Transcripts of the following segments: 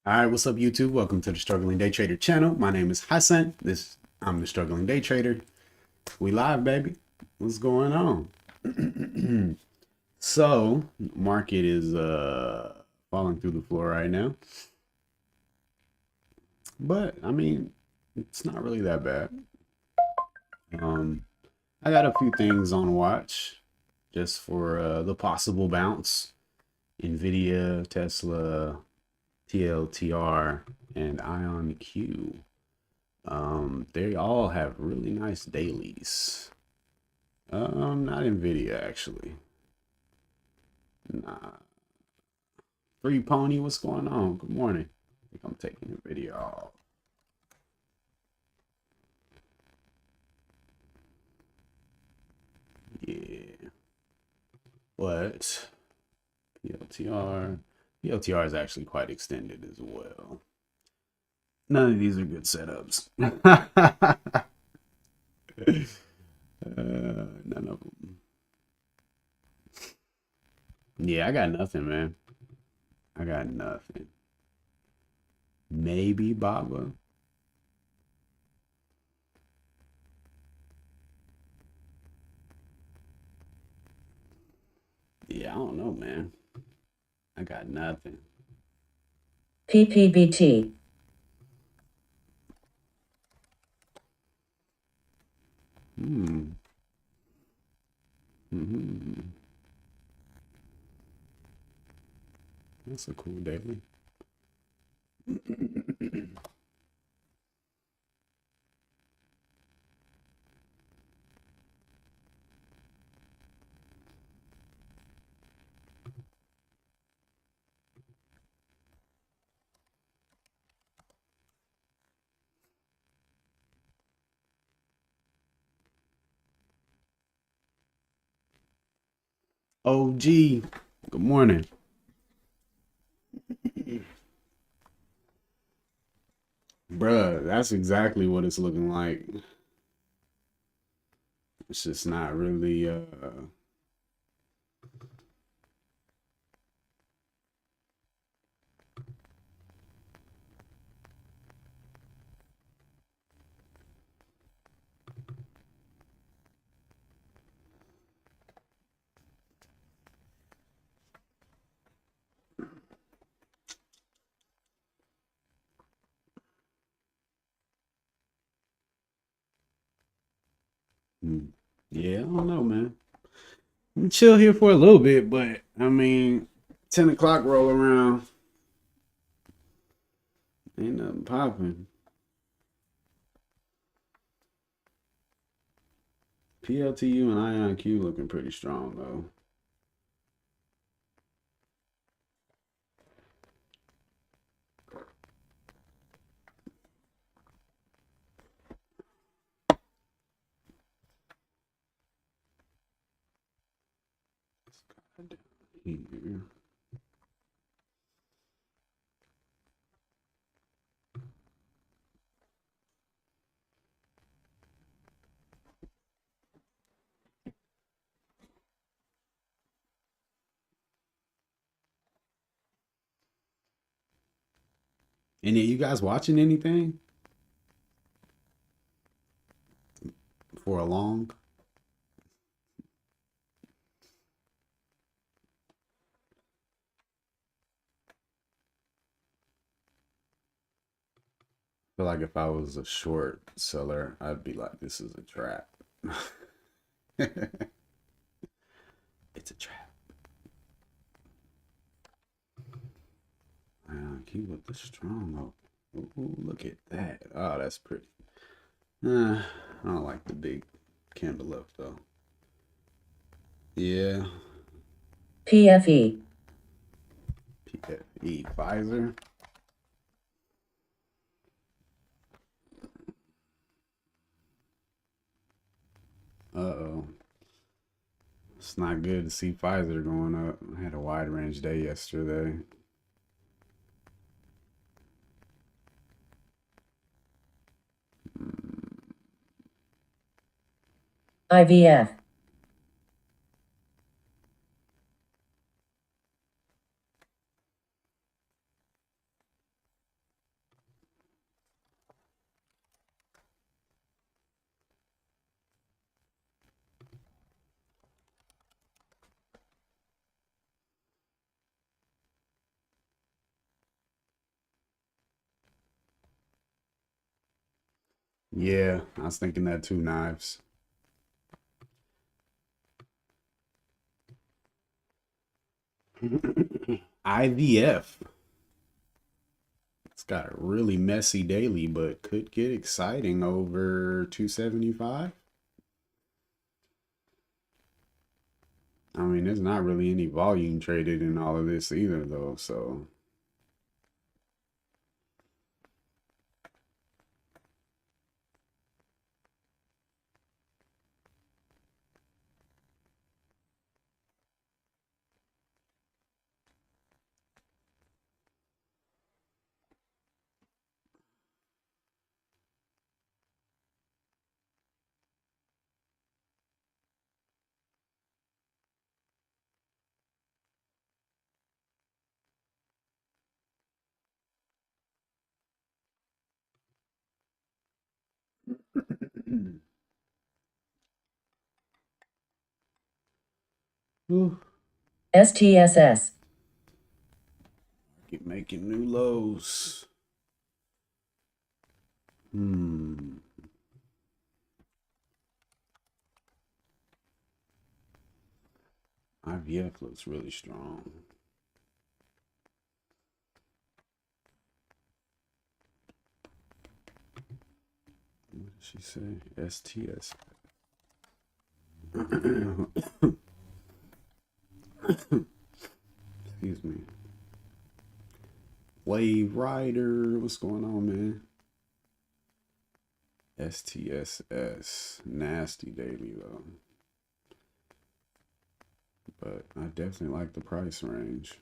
All right, what's up, YouTube? Welcome to the Struggling Day Trader channel. My name is Hassan. I'm the Struggling Day Trader. We live, baby. What's going on? So, market is falling through the floor right now, but I mean, it's not really that bad. Um, I got a few things on watch just for the possible bounce. Nvidia, Tesla, TLTR, and IonQ. They all have really nice dailies. Not Nvidia actually. Nah. Free Pony, what's going on? Good morning. I think I'm taking the video off. Yeah. But PLTR is actually quite extended as well. None of these are good setups. None of them. Yeah, I got nothing, man. I got nothing. Maybe Baba. Yeah, I don't know, man. I got nothing. PPBT. That's a cool daily. OG, good morning. Bruh, that's exactly what it's looking like. It's just not really yeah, I don't know, man. I'm chill here for a little bit, but I mean, 10 o'clock roll around. Ain't nothing popping. PLTU and IonQ looking pretty strong though. Here. Any of you guys watching anything for a long? I feel like if I was a short seller, I'd be like, this is a trap. It's a trap. Keep with the strong. Ooh, look at that. Oh, that's pretty. I don't like the big candle up though. Yeah. PFE. PFE Pfizer. Uh-oh. It's not good to see Pfizer going up. I had a wide range day yesterday. IVF. Yeah, I was thinking that too, Knives. IVF. It's got a really messy daily, but could get exciting over 275. I mean, there's not really any volume traded in all of this either, though. So, whew, STSS. keep making new lows. Hmm. IVF looks really strong. What did she say? STS. Excuse me. Wave Rider. What's going on, man? STSS. Nasty daily, though. But I definitely like the price range.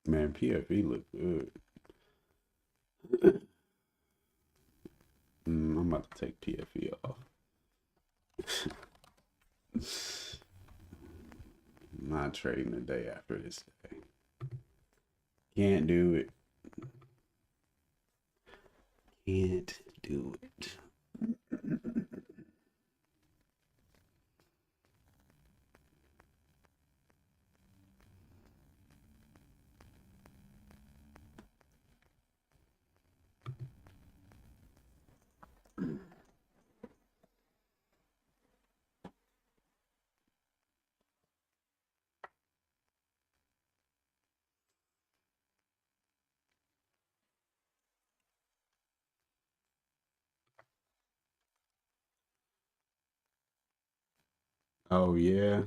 Man, PFE look good. I'm about to take PFE off. I'm not trading the day after this day. Can't do it. Can't do it. Oh yeah.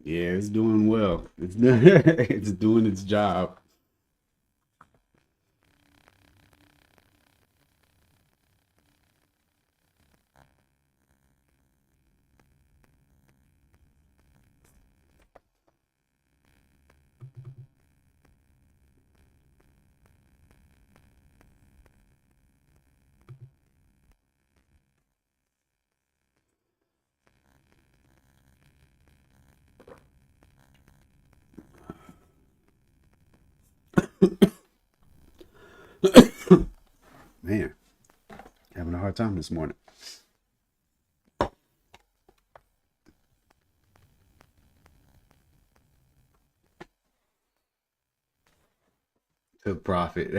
Yeah, it's doing well. It's it's doing its job. Man, having a hard time this morning. Took profit.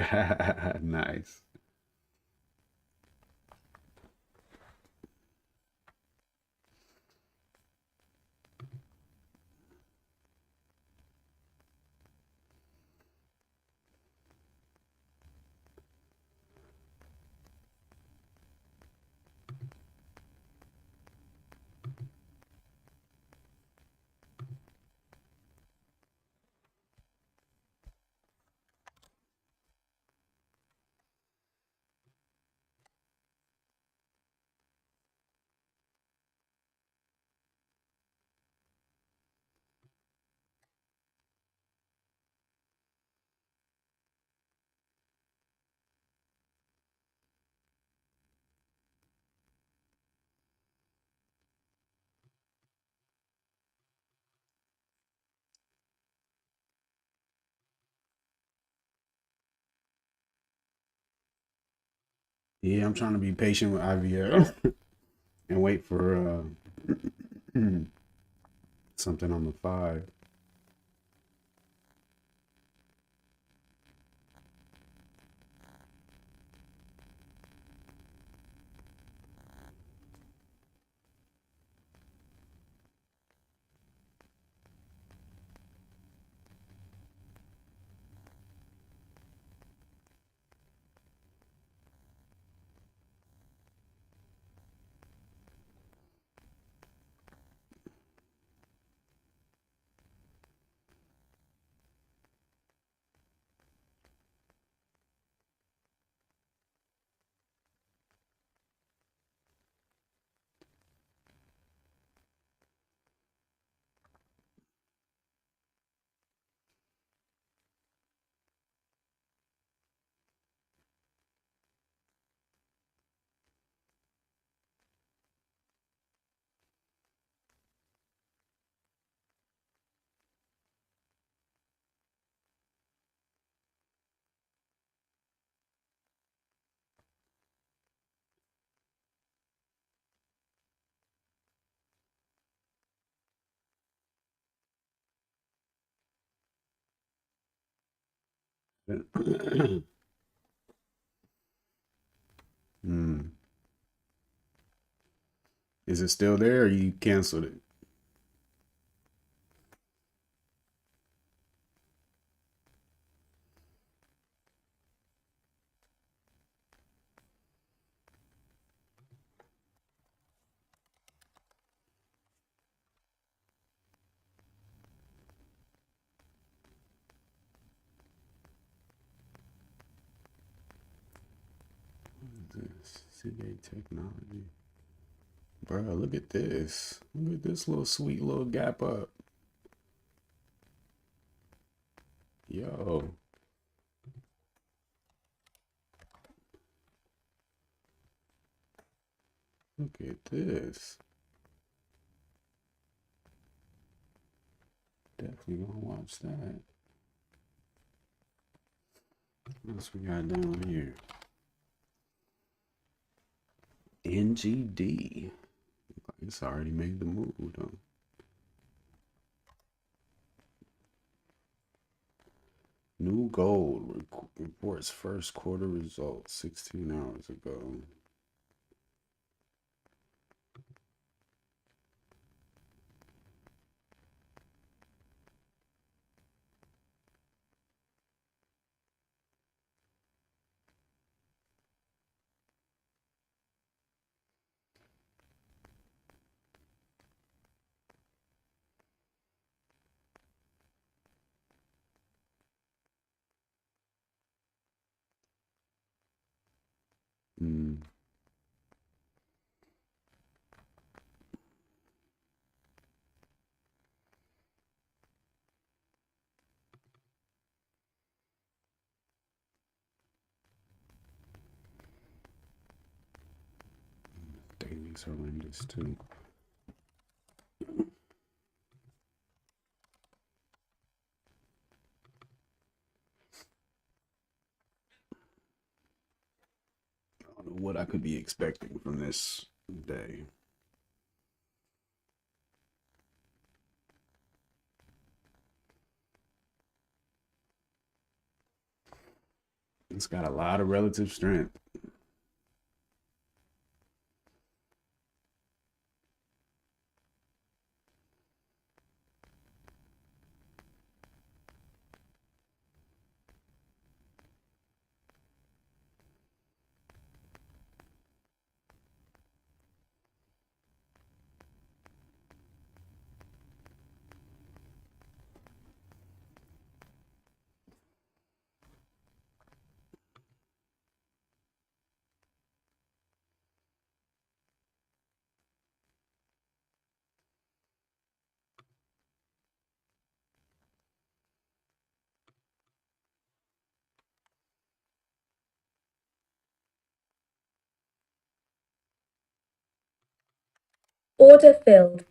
Nice. Yeah, I'm trying to be patient with IVL and wait for something on the 5. Hmm. Is it still there or you canceled it? This Seagate Technology. Bro, look at this. Look at this little sweet little gap up. Yo, look at this. Definitely gonna watch that. What else we got down here? NGD. It's already made the move though. New Gold reports first quarter results 16 hours ago. Mm. Dailies horrendous too. I don't know what I could be expecting from this day. It's got a lot of relative strength. Order filled.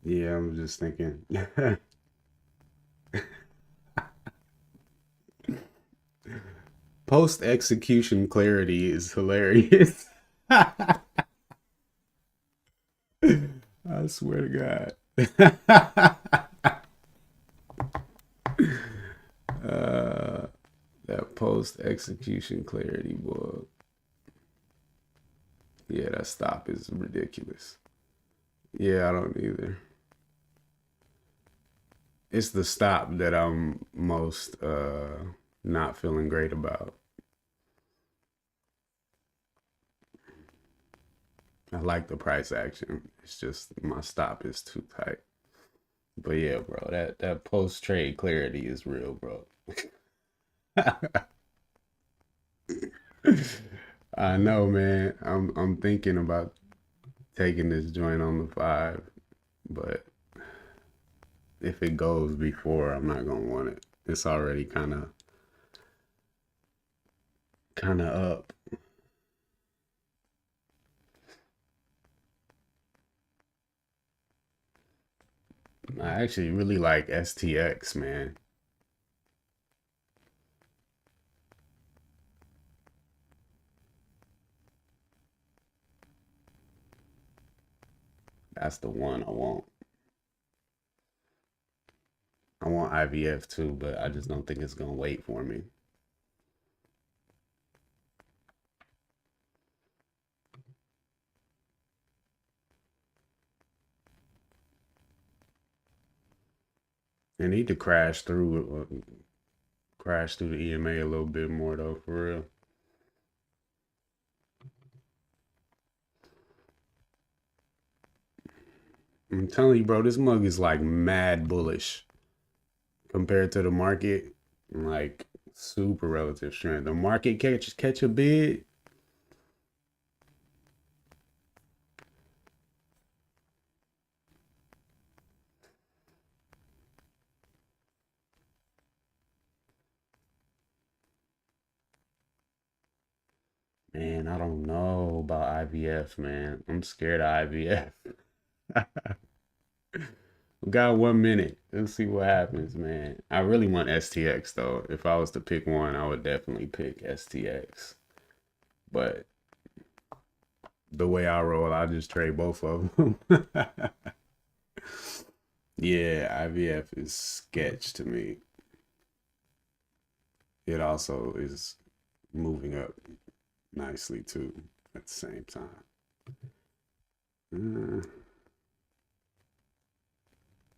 Yeah, I'm just thinking. Post execution clarity is hilarious. I swear to God. uh, that post execution clarity, boy. Yeah, that stop is ridiculous. Yeah, I don't either. It's the stop that I'm most not feeling great about. I like the price action. It's just my stop is too tight. But yeah, bro, that post trade clarity is real, bro. I know, man. I'm thinking about taking this joint on the 5, but if it goes before, I'm not gonna want it. It's already kind of up. I actually really like STX, man. That's the one I want. I want IVF too, but I just don't think it's gonna wait for me. They need to crash through the EMA a little bit more though, for real. I'm telling you, bro, this mug is like mad bullish compared to the market. Like super relative strength. The market catch a bid. Man, I don't know about IVF, man. I'm scared of IVF. We got 1 minute. Let's see what happens, man. I really want STX though. If I was to pick one, I would definitely pick STX. But the way I roll, I just trade both of them. Yeah, IVF is sketch to me. It also is moving up nicely too at the same time. Uh,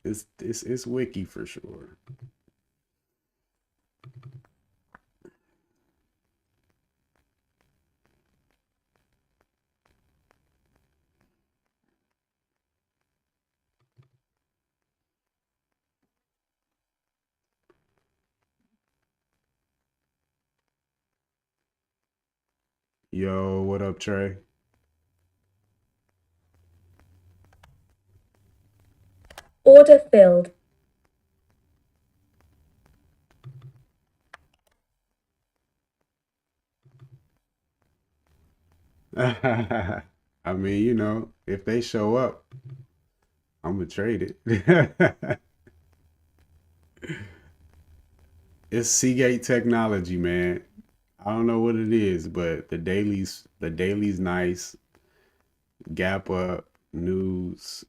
it's wiki for sure. Yo, what up, Trey? Order filled. I mean, if they show up, I'm gonna trade it. It's Seagate technology, man. I don't know what it is, but the daily's nice. Gap up, news.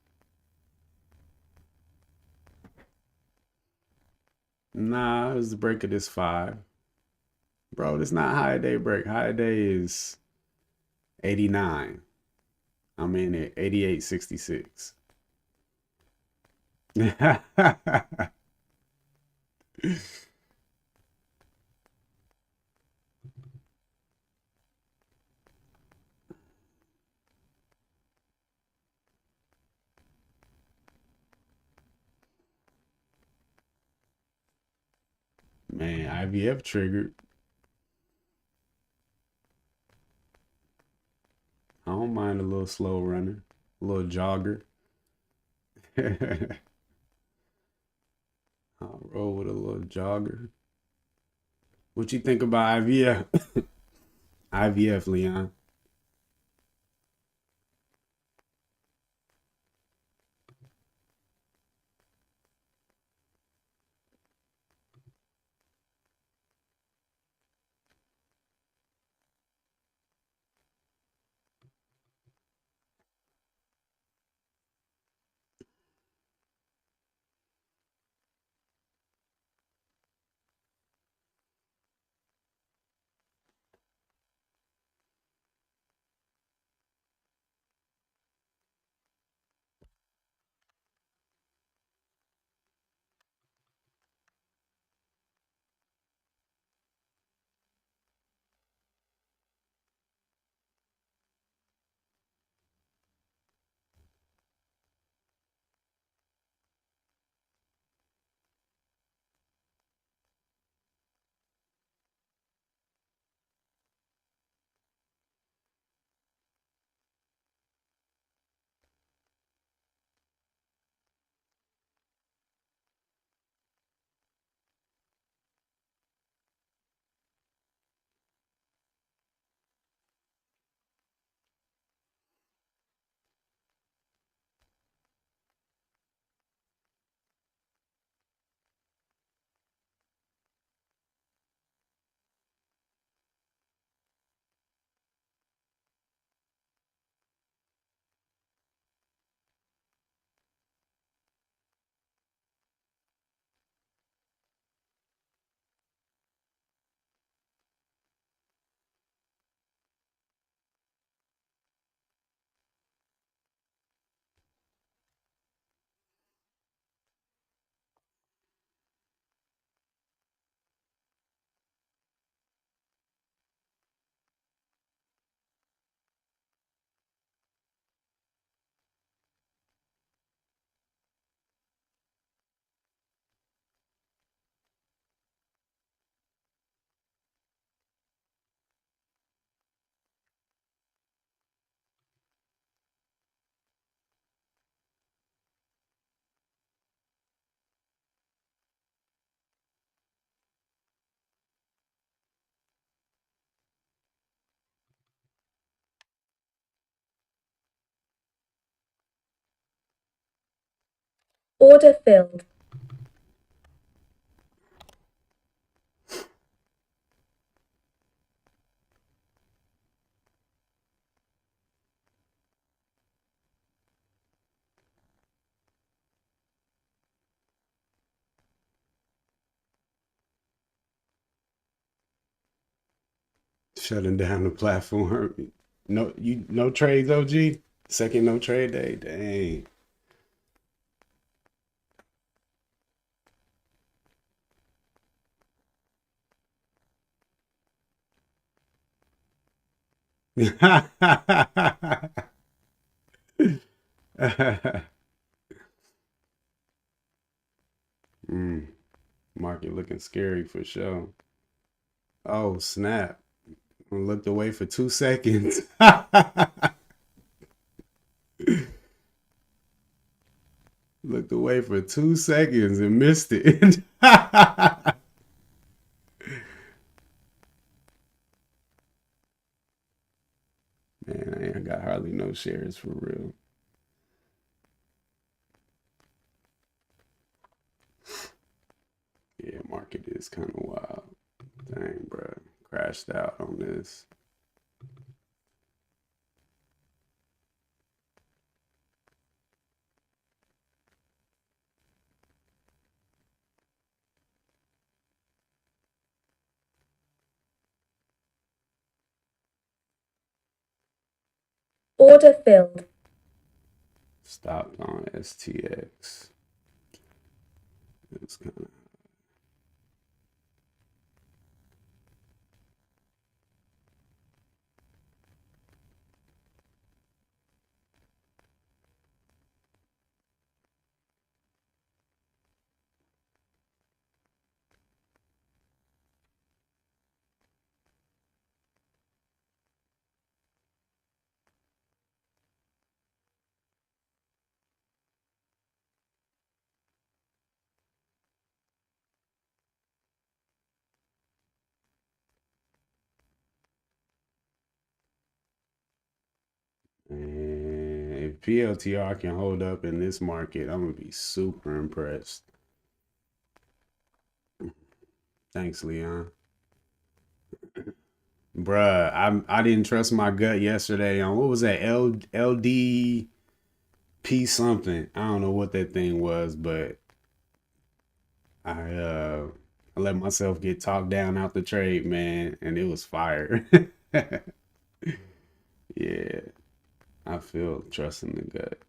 Nah, it's the break of this 5. Bro, this not high day break. High day is 89. I'm in at 88.66. Man, IVF triggered. I don't mind a little slow runner, a little jogger. I'll roll with a little jogger. What you think about IVF? IVF, Leon. Order filled. Shutting down the platform. No trades, OG. Second no trade day. Dang. mm, market looking scary for sure. Oh snap! I looked away for 2 seconds. Looked away for 2 seconds and missed it. Man, I ain't got hardly no shares for real. Yeah, market is kind of wild. Dang, bro. Crashed out on this. Order filled. Stopped on STX. It's kind of. And if PLTR can hold up in this market, I'm gonna be super impressed. Thanks, Leon. Bruh, I didn't trust my gut yesterday on what was that LDP something. I don't know what that thing was, but I uh I let myself get talked down out the trade, man, and it was fire. Yeah, I feel trusting the gut.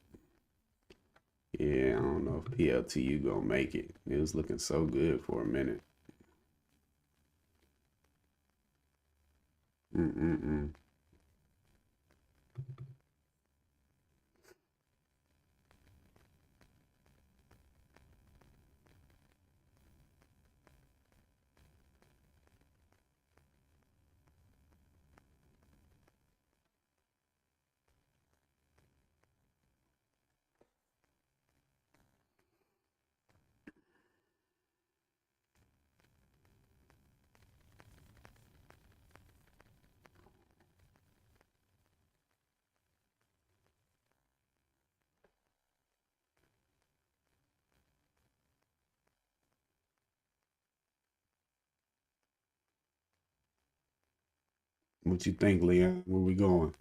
Yeah, I don't know if PLTU gonna make it. It was looking so good for a minute. Mm-mm-mm. What you think, Leon? Where we going?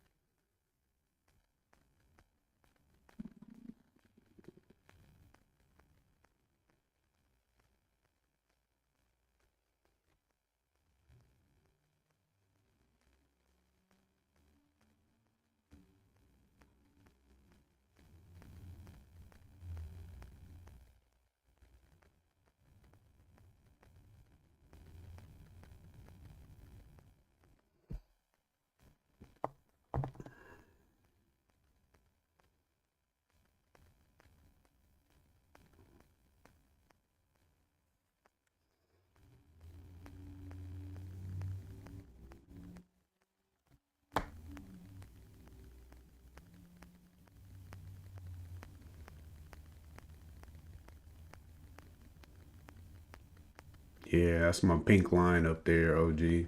Yeah, that's my pink line up there, OG.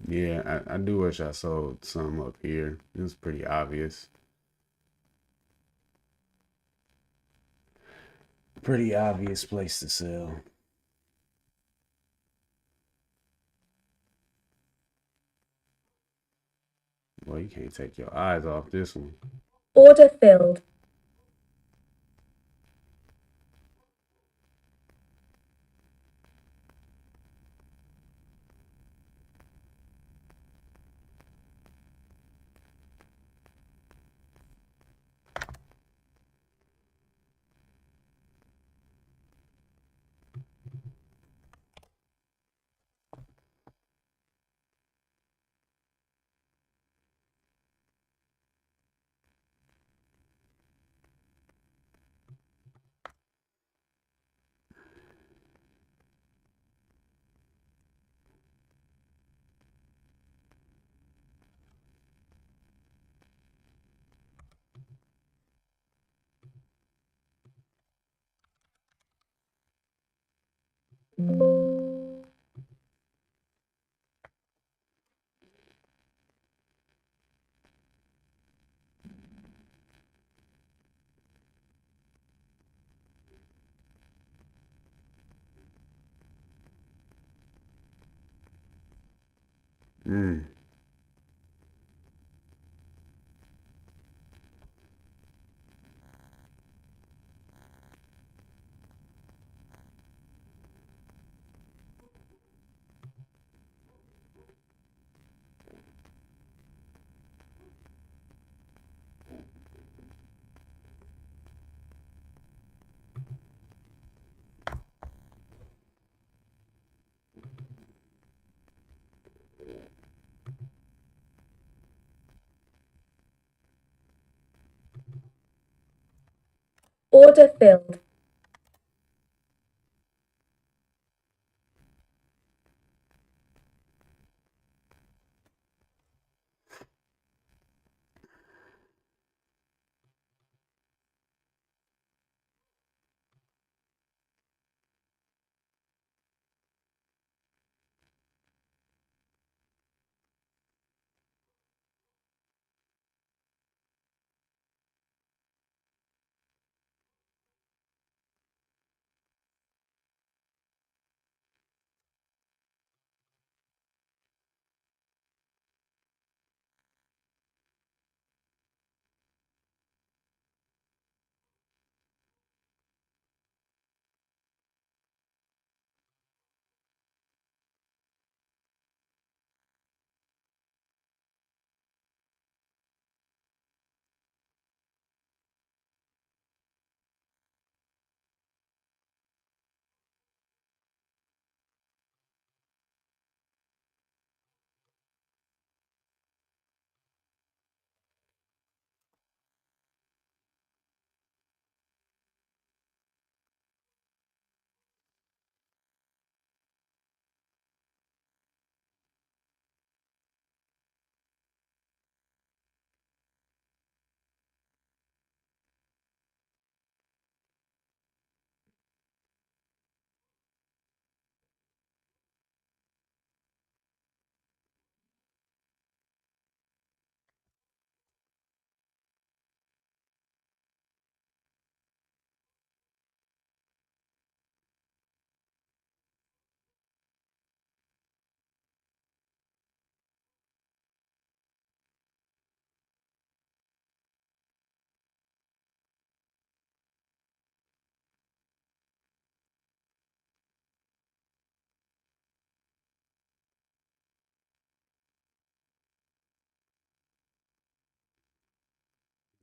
Yeah, I do wish I sold some up here. It was pretty obvious. Pretty obvious place to sell. Well, you can't take your eyes off this one. Order filled. Mm. Order filled.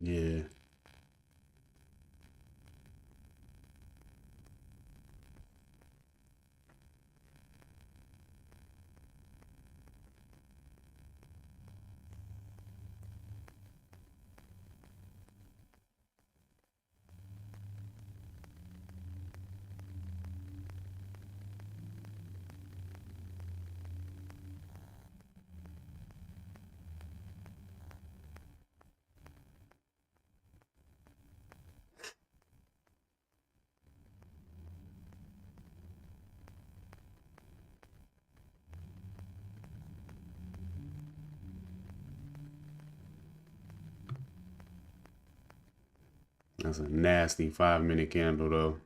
Yeah. That's a nasty 5-minute candle though.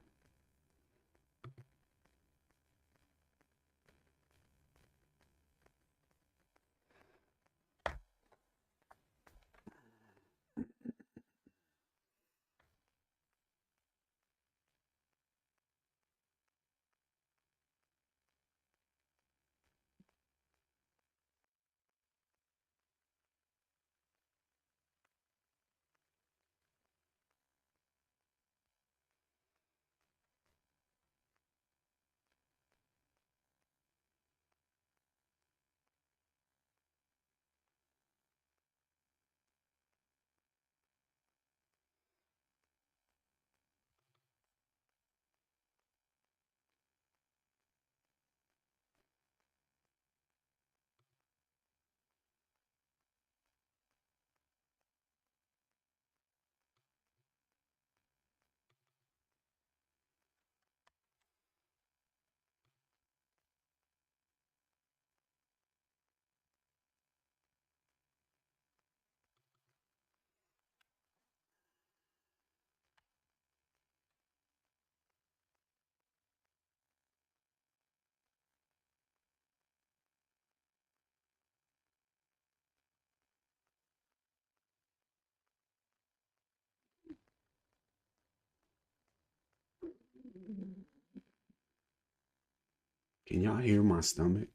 Can y'all hear my stomach?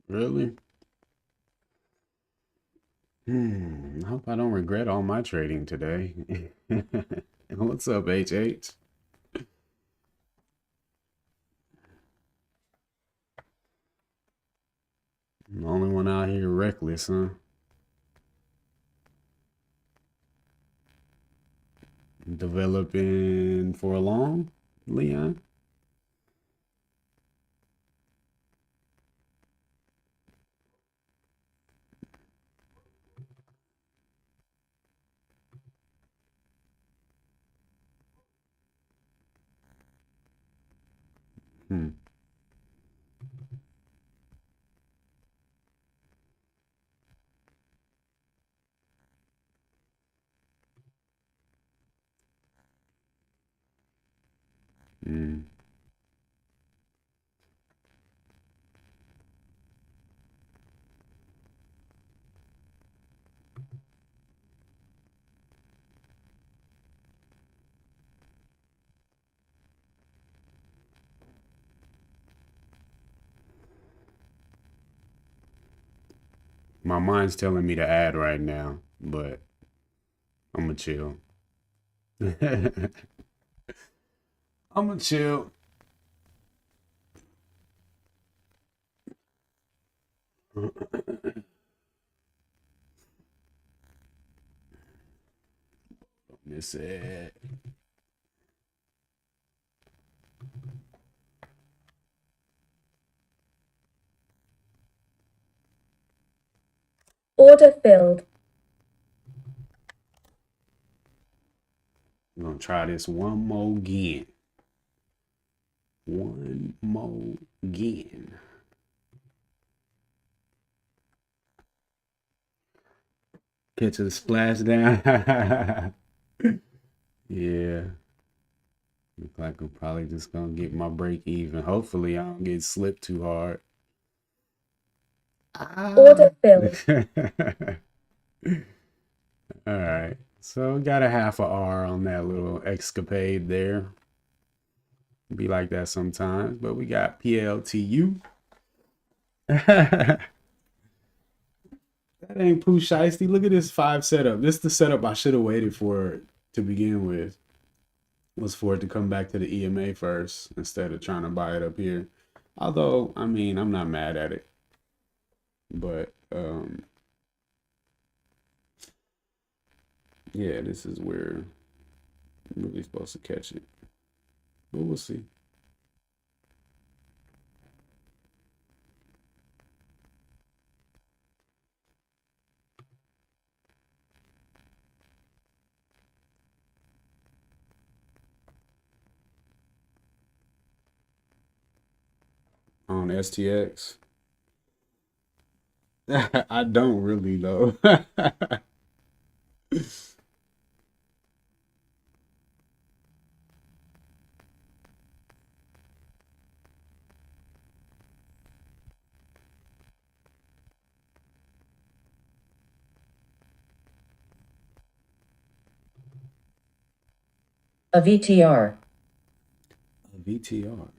Really? I hope I don't regret all my trading today. What's up, H? I'm the only one out here reckless, huh? Developing for a long, Leon? Hmm. Mm. My mind's telling me to add right now, but I'm gonna chill. I'm gonna chill. Miss it. Order filled. I'm gonna try this one more again. One more again. Catch a splash down. Yeah. Look like I'm probably just gonna get my break even. Hopefully I don't get slipped too hard. Order filled. All right. So got a half a R on that little escapade there. Be like that sometimes, but we got PLTU. That ain't Pooh Shiesty. Look at this 5 setup. This is the setup I should have waited for to begin with. Was for it to come back to the EMA first instead of trying to buy it up here. Although, I mean, I'm not mad at it. But yeah, this is where I'm really supposed to catch it. But we'll see. On STX. I don't really know. A VTR. A VTR.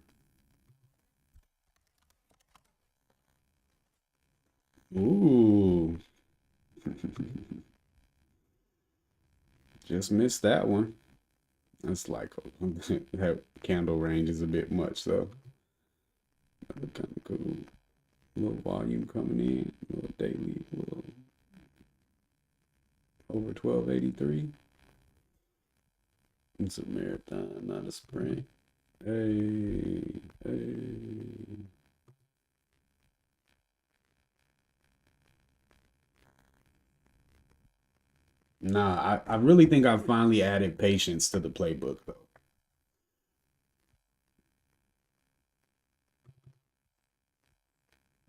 Ooh. Just missed that one. That's like that candle range is a bit much though. Kind of cool. A little volume coming in, a little daily, a little over 1283. It's a marathon, not a sprint. Hey, hey. Nah, I really think I finally added patience to the playbook though.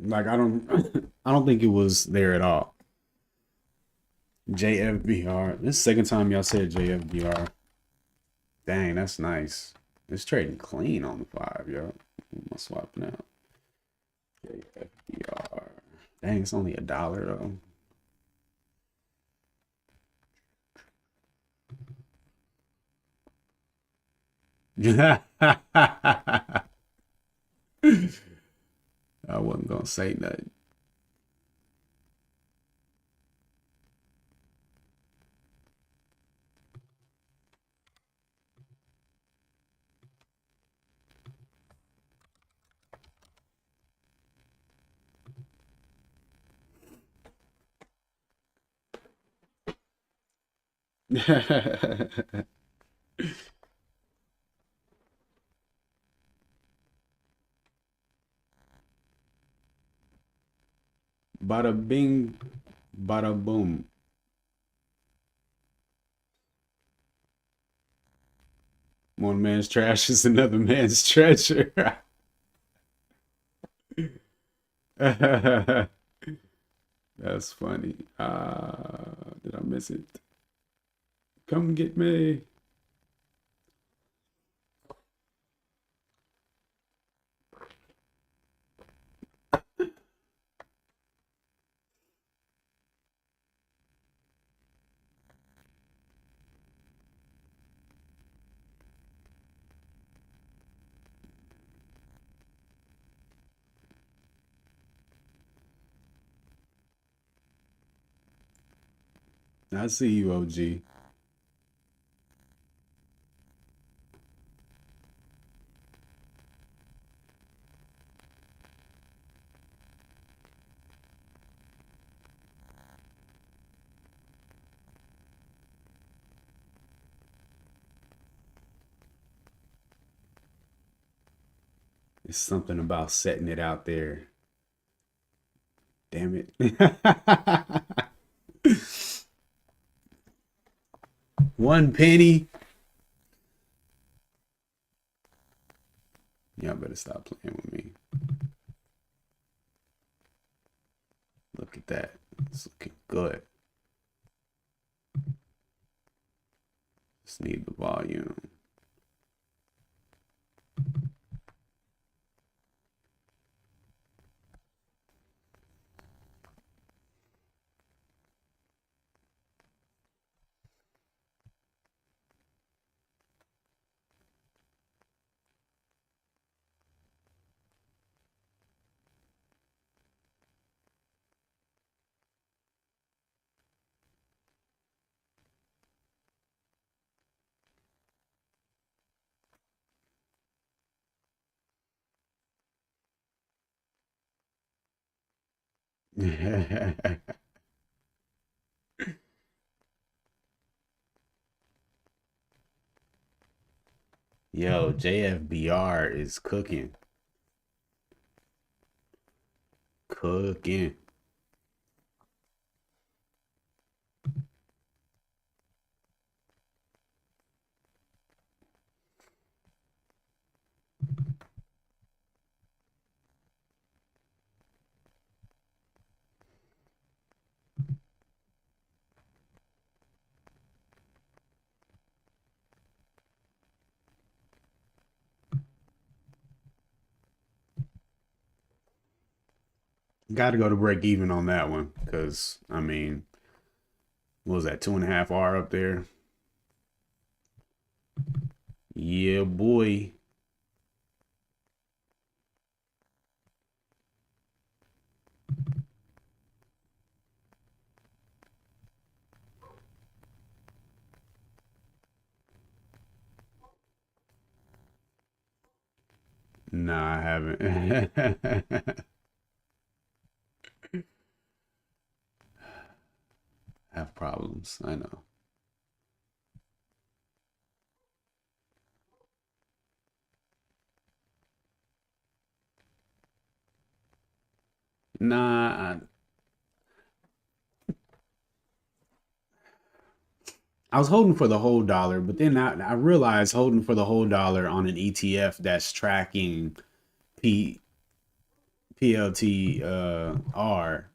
Like I don't I don't think it was there at all. JFBR. This is the second time y'all said JFBR. Dang, that's nice. It's trading clean on the 5, yo. What am I swapping out? JFBR. Dang, it's only $1 though. I wasn't gonna say nothing. Bada bing, bada boom. One man's trash is another man's treasure. That's funny. Did I miss it? Come get me. I see you, OG. It's something about setting it out there. Damn it. One penny. Y'all better stop playing with me. Look at that. It's looking good. Just need the volume. Yo, JFBR is cooking. Cooking. Got to go to break even on that one because I mean, what was that 2.5 R up there? Yeah, boy. Nah, I haven't. Have problems. I know. Nah, I was holding for the whole dollar, but then I realized holding for the whole dollar on an ETF that's tracking P PLT R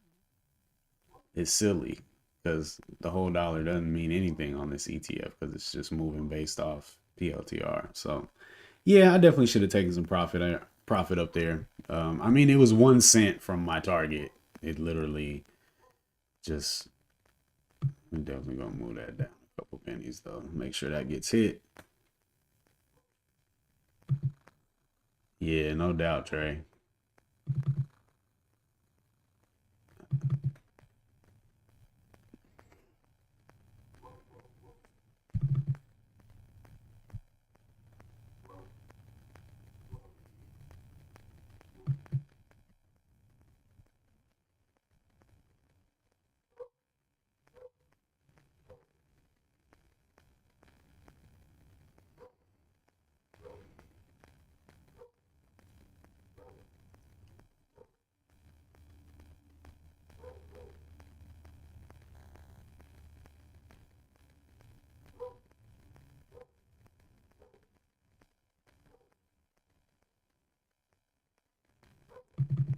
is silly because the whole dollar doesn't mean anything on this ETF because it's just moving based off PLTR. So yeah, I definitely should have taken some profit up there. I mean, it was 1 cent from my target. It literally just I'm definitely gonna move that down a couple pennies though. Make sure that gets hit. Yeah, no doubt, Trey.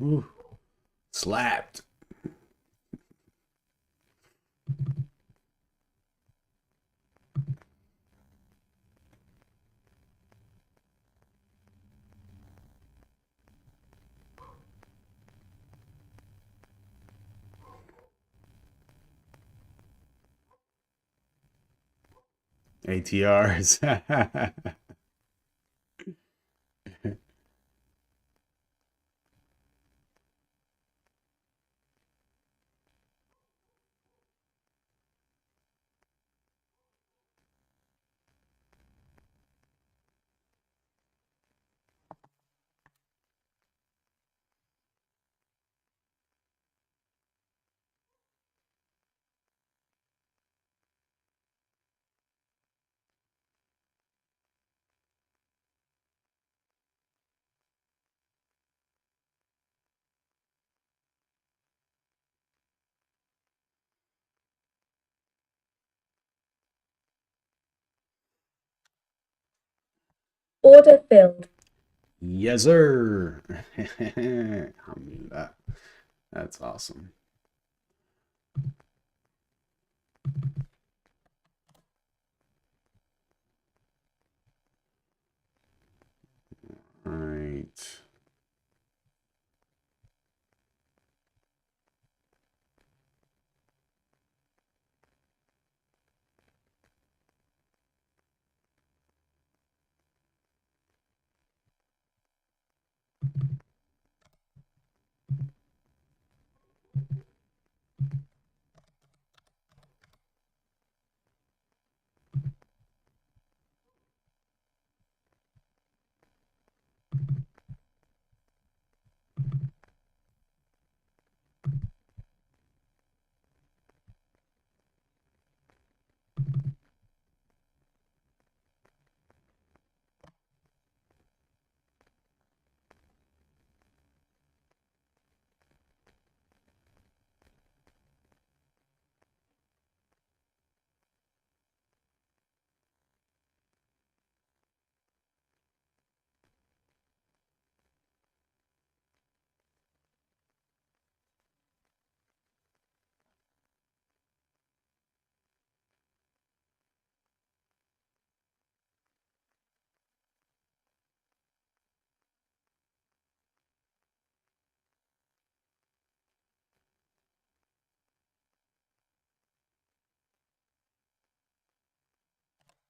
Ooh, slapped. ATRs. Order filled. Yes, sir. I mean that's awesome. All right.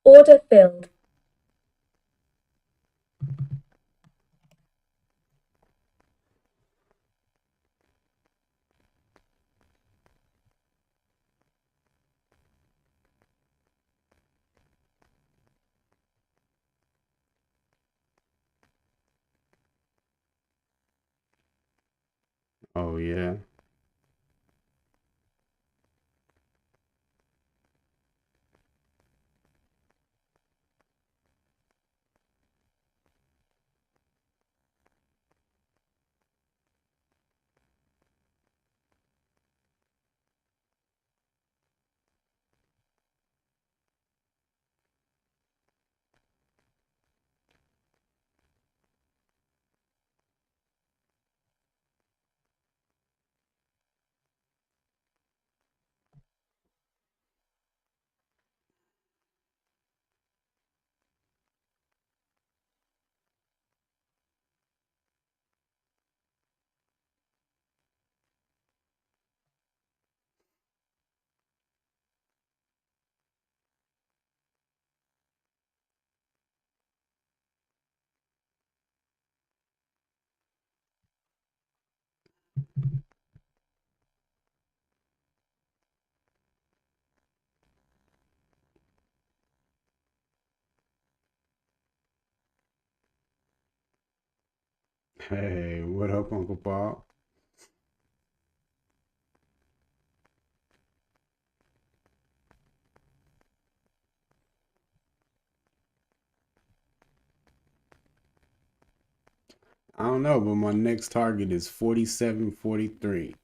Order filled. Oh yeah. Hey, what up, Uncle Paul? I don't know, but my next target is 47.43.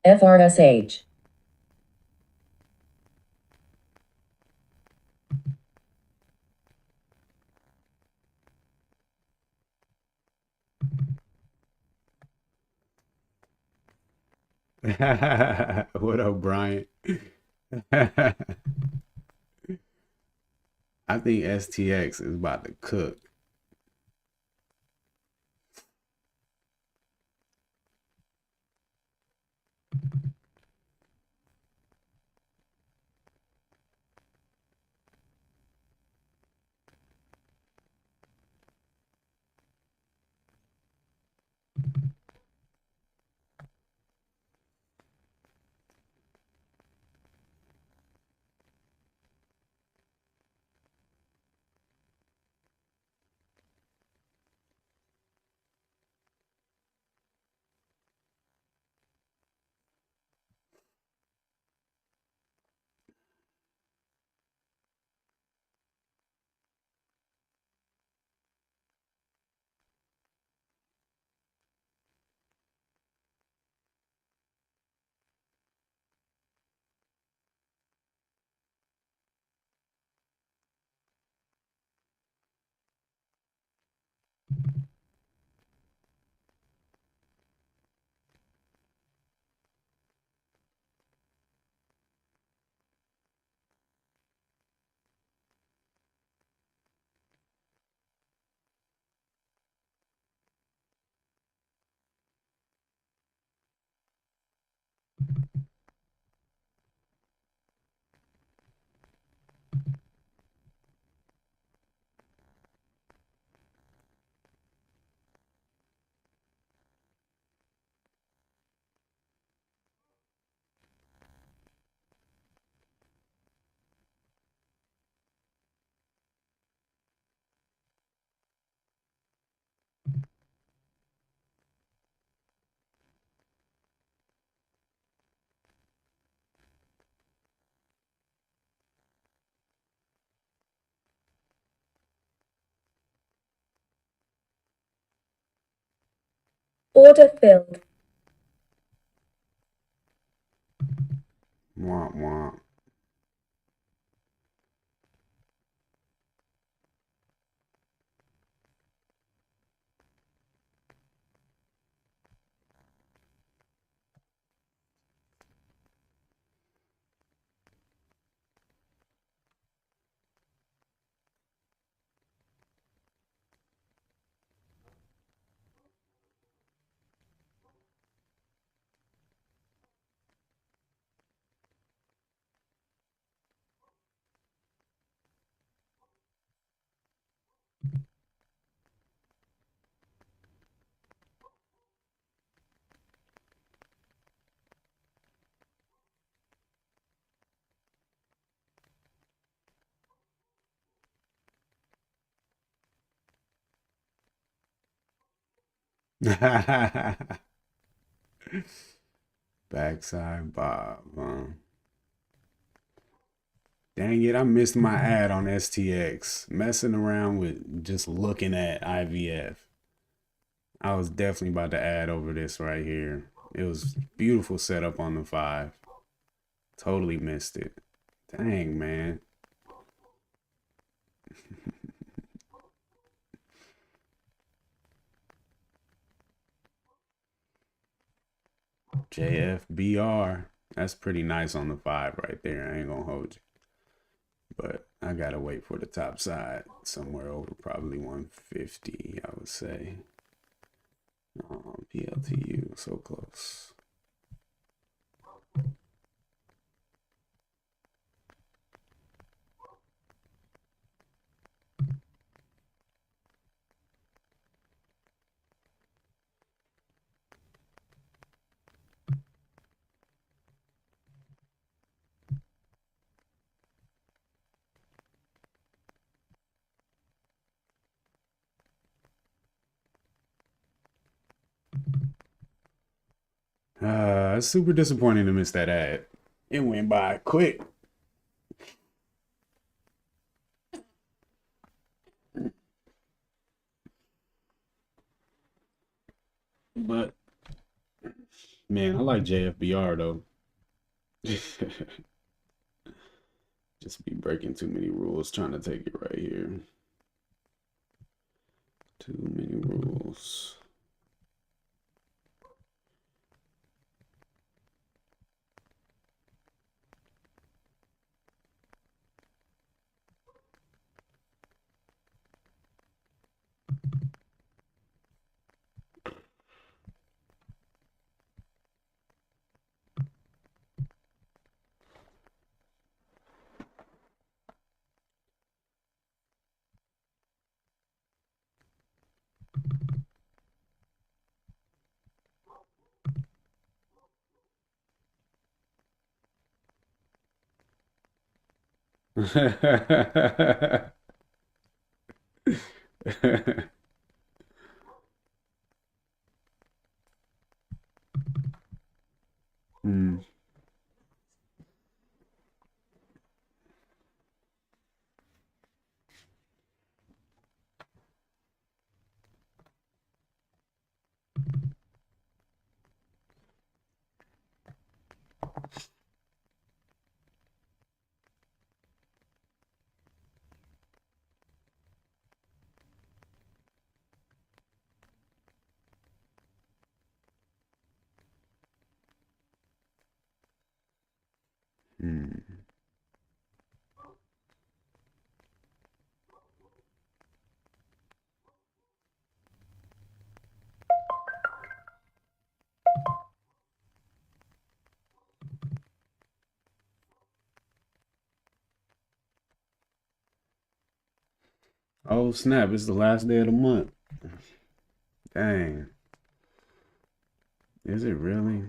FRSH. What up, Brian? I think STX is about to cook. Order filled. Womp womp. Backside Bob, huh? Dang it, I missed my ad on STX. Messing around with just looking at IVF. I was definitely about to add over this right here. It was beautiful setup on the 5. Totally missed it. Dang, man. JFBR. That's pretty nice on the 5 right there. I ain't gonna hold you. But I gotta wait for the top side. Somewhere over probably 150, I would say. PLTU, so close. It's super disappointing to miss that ad. It went by quick. But man, I like JFBR though. Just be breaking too many rules trying to take it right here. Too many rules. Hmm. Hmm. Oh snap! It's the last day of the month. Dang. Is it really?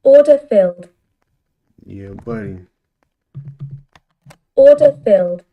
Order filled. Yeah, buddy. Order filled.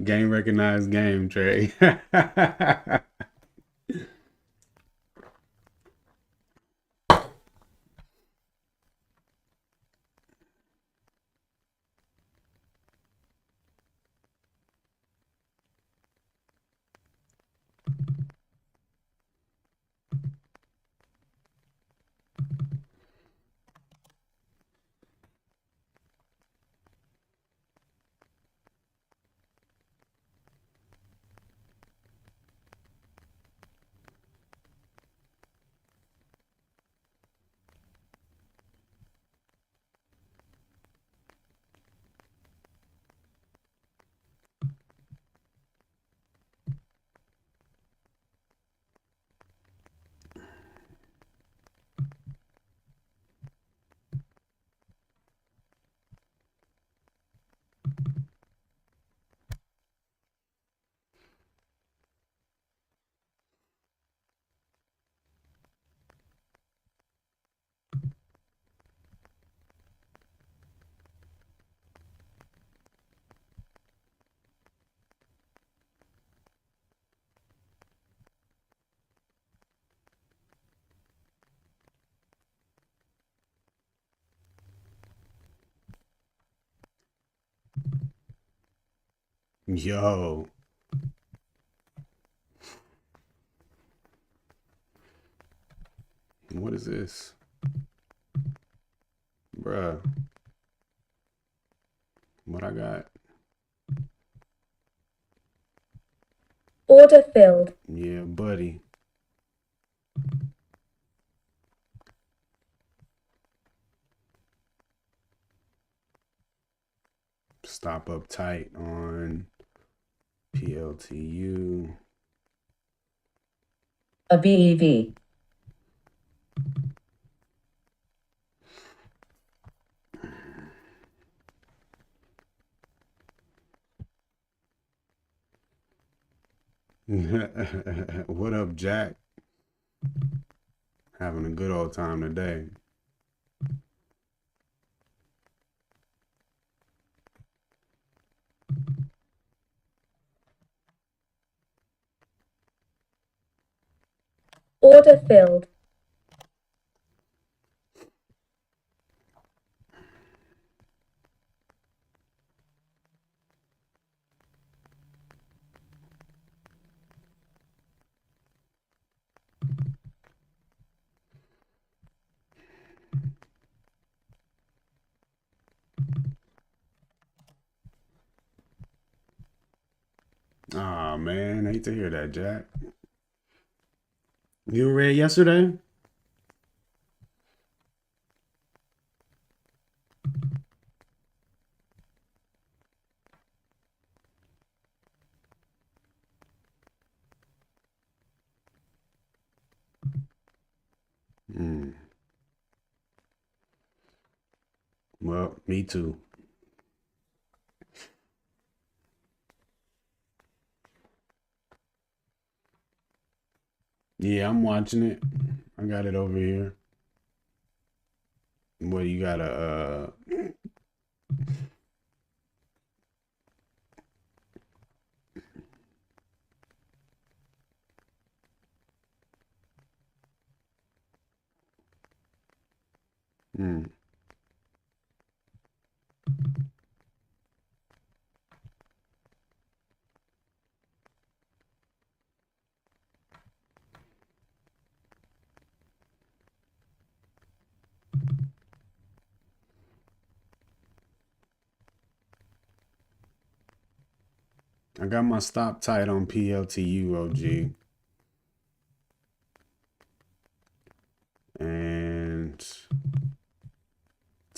Game recognized game, Trey. Yo, what is this? Bruh, what I got? Order filled. Yeah, buddy. Stop up tight on PLTU. A VEV. What up, Jack? Having a good old time today. Order filled. Aw, man, hate to hear that, Jack. You read yesterday? Mm. Well, me too. Yeah, I'm watching it. I got it over here. What you got mm. I got my stop tight on PLTU, OG.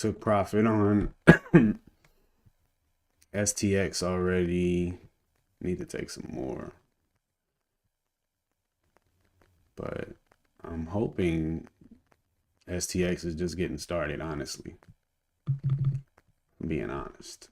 took profit on STX already. Need to take some more. But I'm hoping STX is just getting started, honestly. Being honest.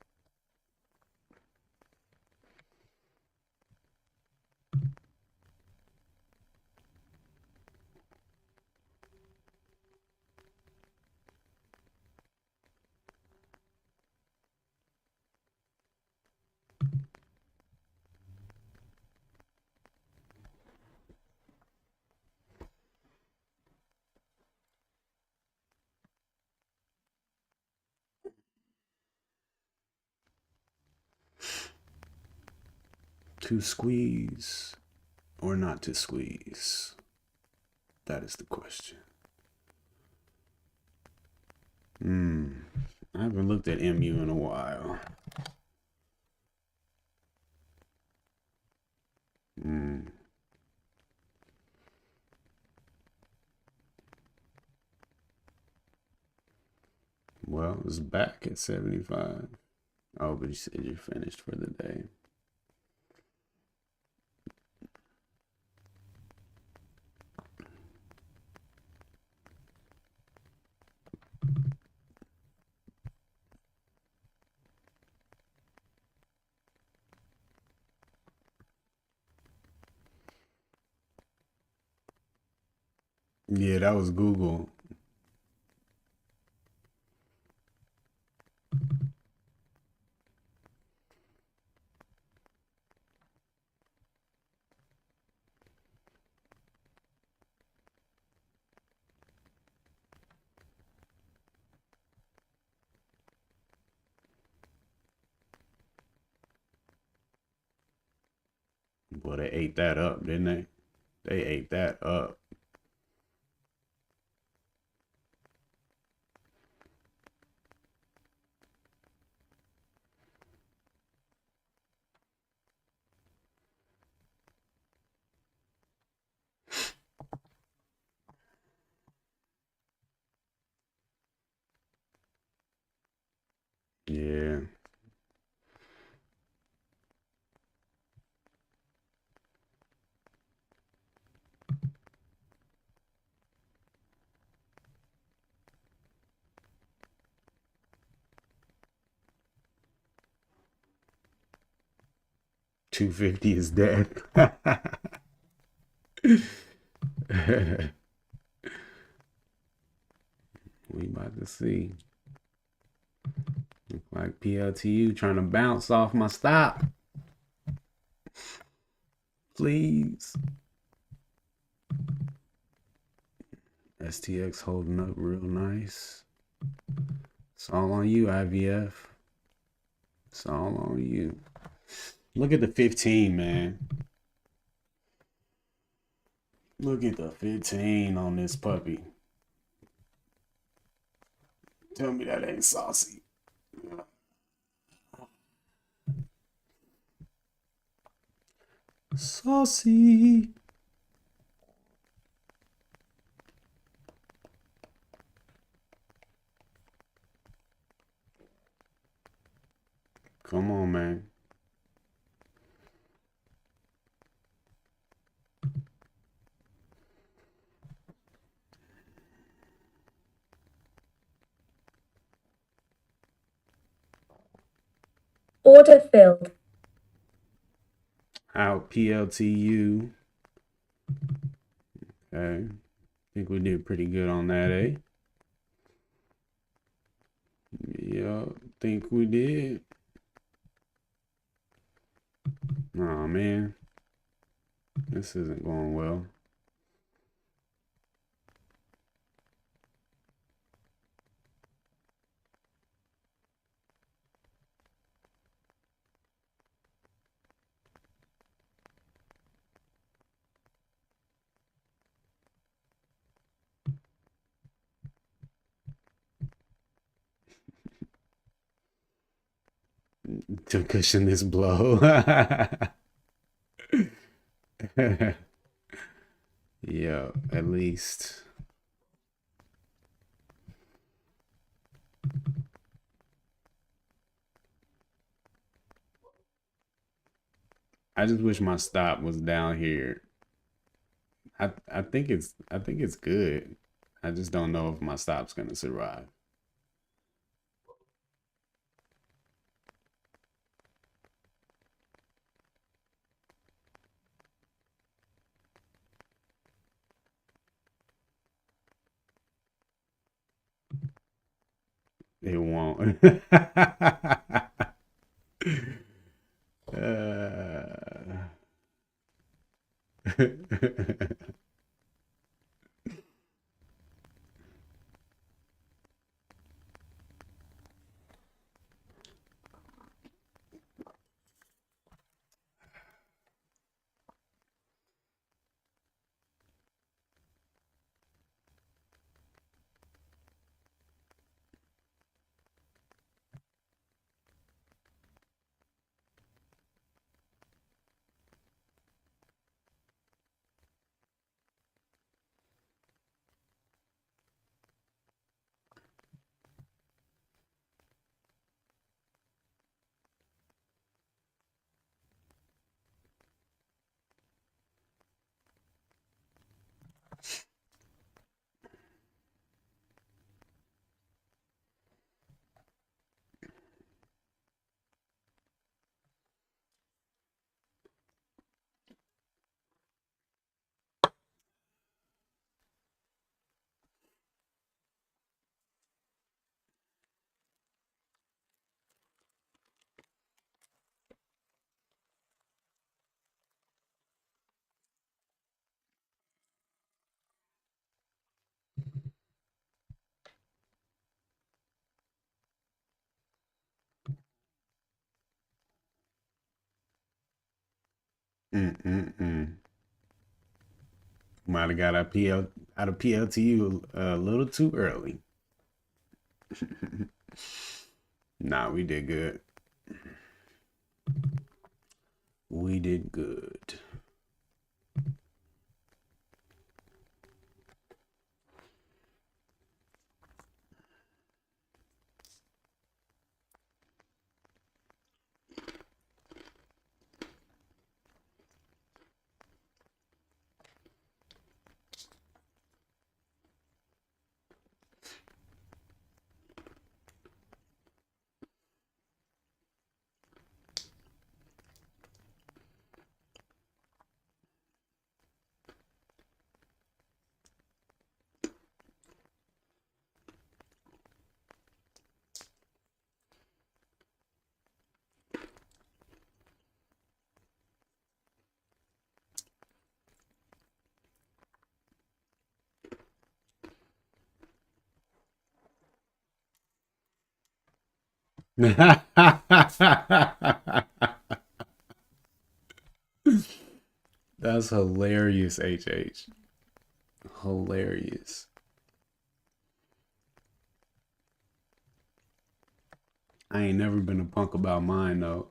To squeeze or not to squeeze? That is the question. I haven't looked at MU in a while. Well, it's back at 75. Oh, but you said you're finished for the day. Yeah, that was Google. Well, they ate that up, didn't they? They ate that up. Yeah. $250 is dead. We about to see. Look like PLTU trying to bounce off my stop. Please. STX holding up real nice. It's all on you, IVF. It's all on you. Look at the 15, man. Look at the 15 on this puppy. Tell me that ain't saucy. Saucy. Come on, man. Order filled. Out PLTU. Okay. Think we did pretty good on that, eh? Yeah, think we did. Oh man. This isn't going well. To cushion this blow. Yeah, at least. I just wish my stop was down here. I think it's good. I just don't know if my stop's gonna survive. It won't. uh... Mm-mm-mm. Might have got out of PLTU a little too early. Nah, we did good. We did good. That's hilarious, HH. Hilarious. I ain't never been a punk about mine though.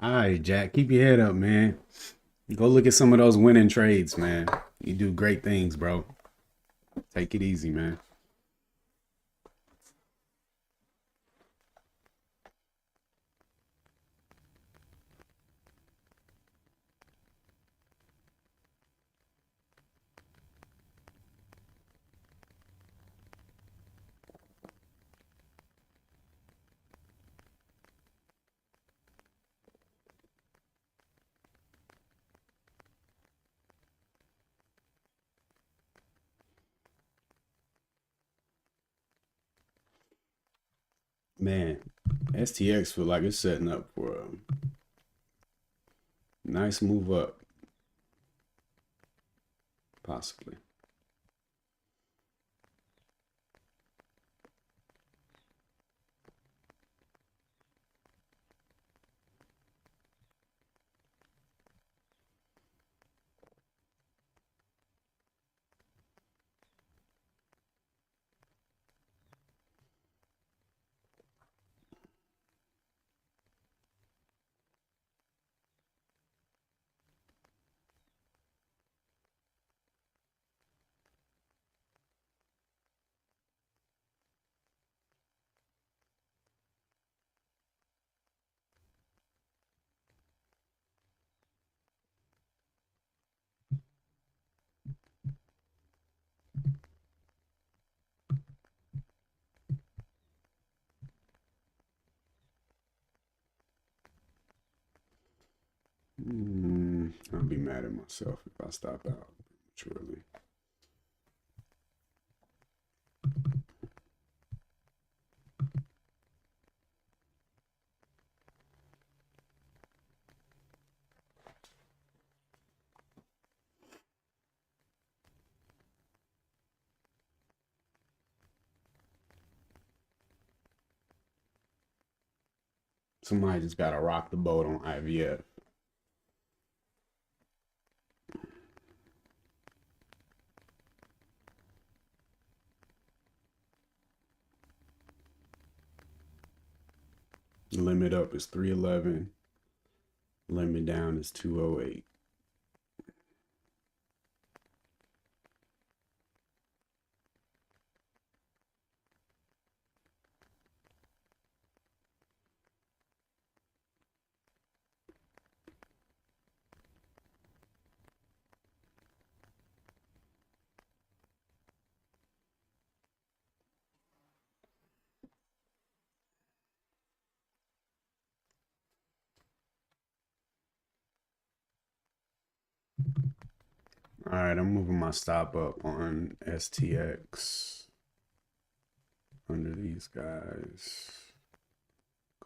All right, Jack, keep your head up, man. Go look at some of those winning trades, man. You do great things, bro. Take it easy, man. Man, STX feel like it's setting up for a nice move up, possibly. I'll be mad at myself if I stop out prematurely. Somebody just gotta rock the boat on IVF. Limit up is 311. Limit down is 208. All right, I'm moving my stop up on STX under these guys.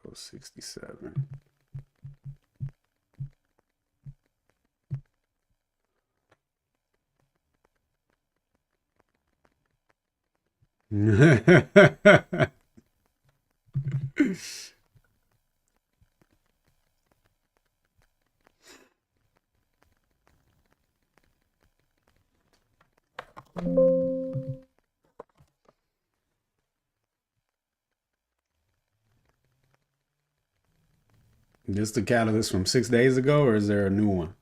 Go 67. This the catalyst from 6 days ago, or is there a new one?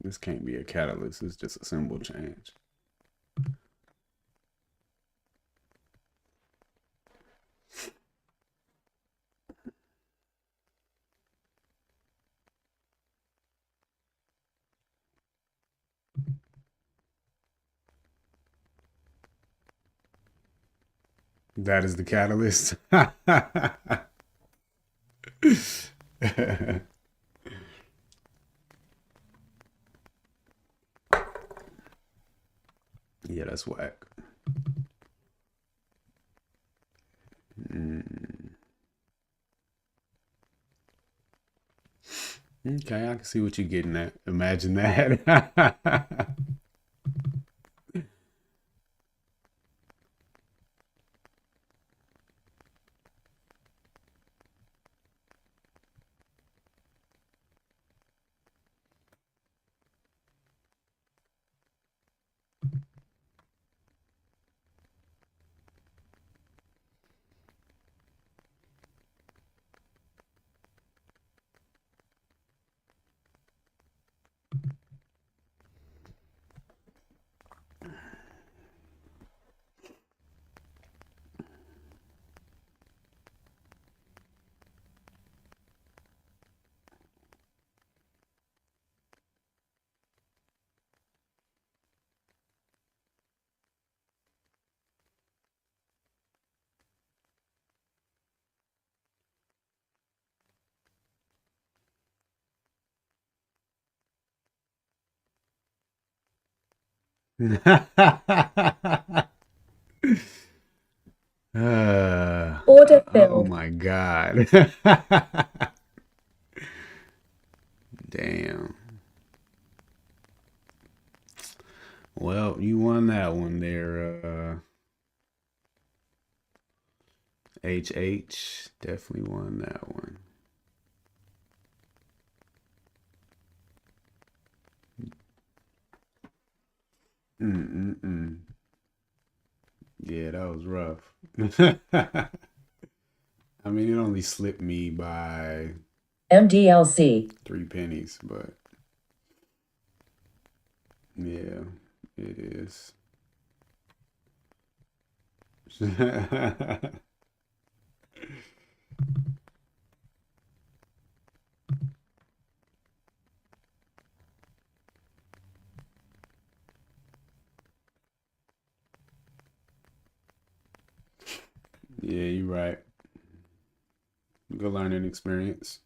This can't be a catalyst. It's just a symbol change. That is the catalyst. Yeah, that's whack. Okay, I can see what you're getting at. Imagine that. Order Oh filled. my God. Damn. Well, you won that one there, HH. Definitely won that one. Mm-mm-mm. Yeah, that was rough. I mean, it only slipped me by MDLC. 3 pennies, but yeah, it is. Yeah, you're right. Good learning experience.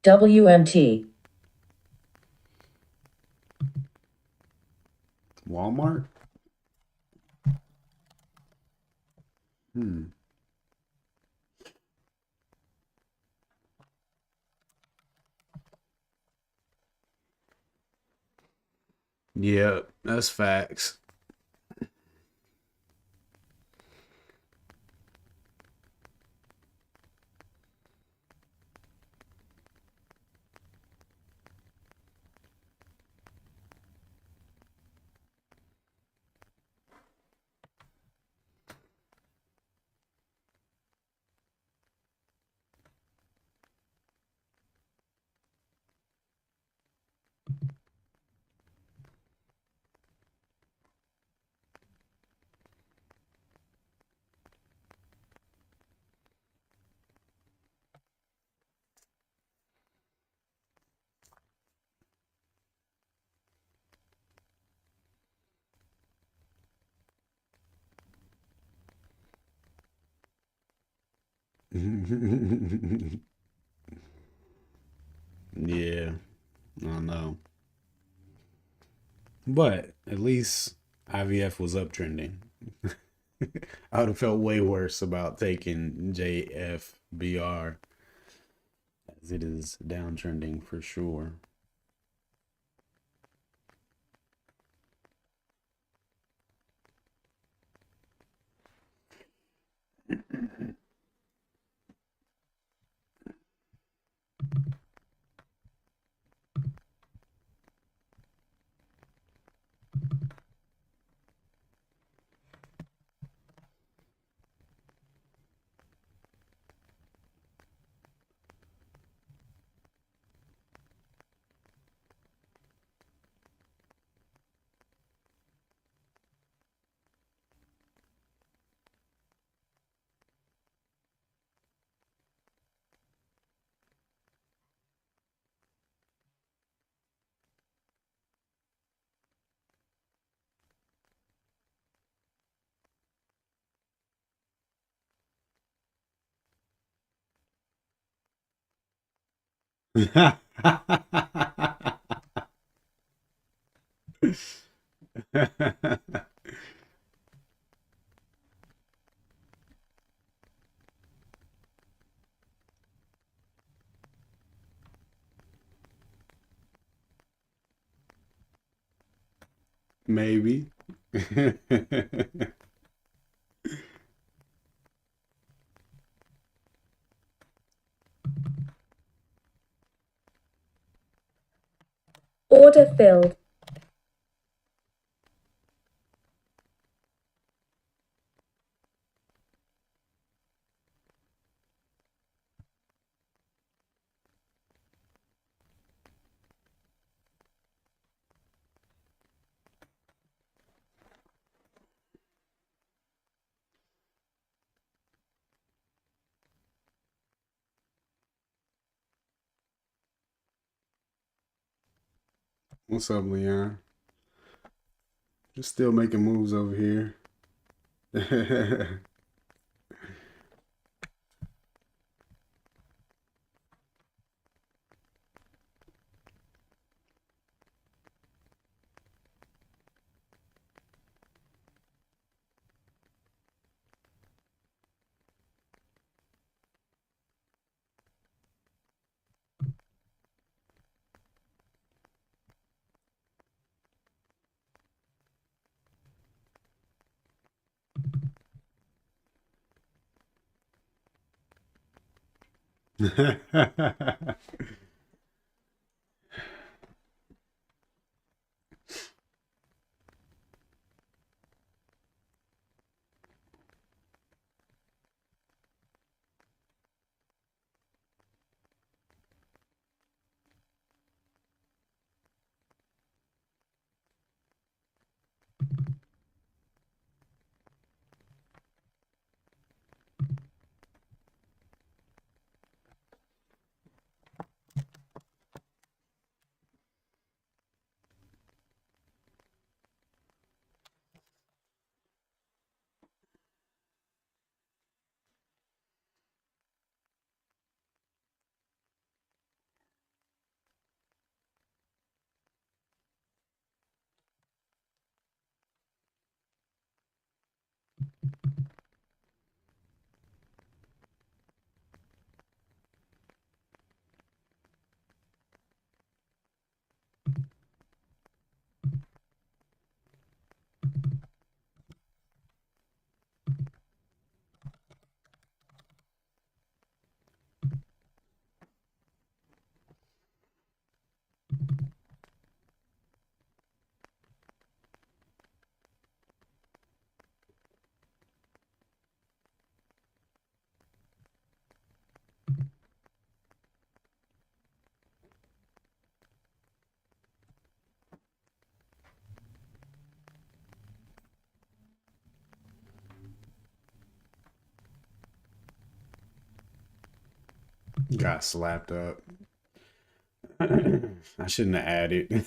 WMT. Walmart? Hmm. Yeah, that's facts. Yeah, I don't know. But at least IVF was uptrending. I would have felt way worse about taking JFBR as it is downtrending for sure. Maybe. Order filled. What's up, Leon? Just still making moves over here. Got slapped up. I shouldn't have added.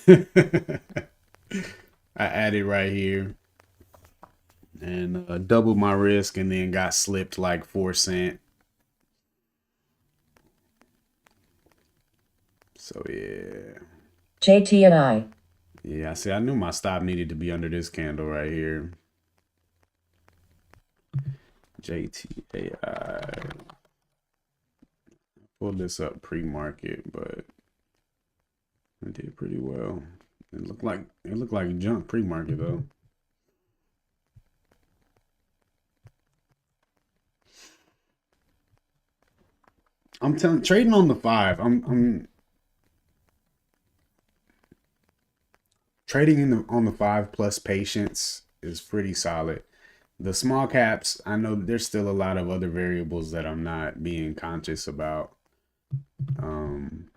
I added right here and doubled my risk and then got slipped like 4 cent. So yeah. JT and I. Yeah, I see. I knew my stop needed to be under this candle right here. JTAI. Pulled this up pre-market, but it did pretty well. It looked like junk pre-market though. I'm telling trading on the 5. I'm trading on the 5 plus patience is pretty solid. The small caps, I know there's still a lot of other variables that I'm not being conscious about. Um,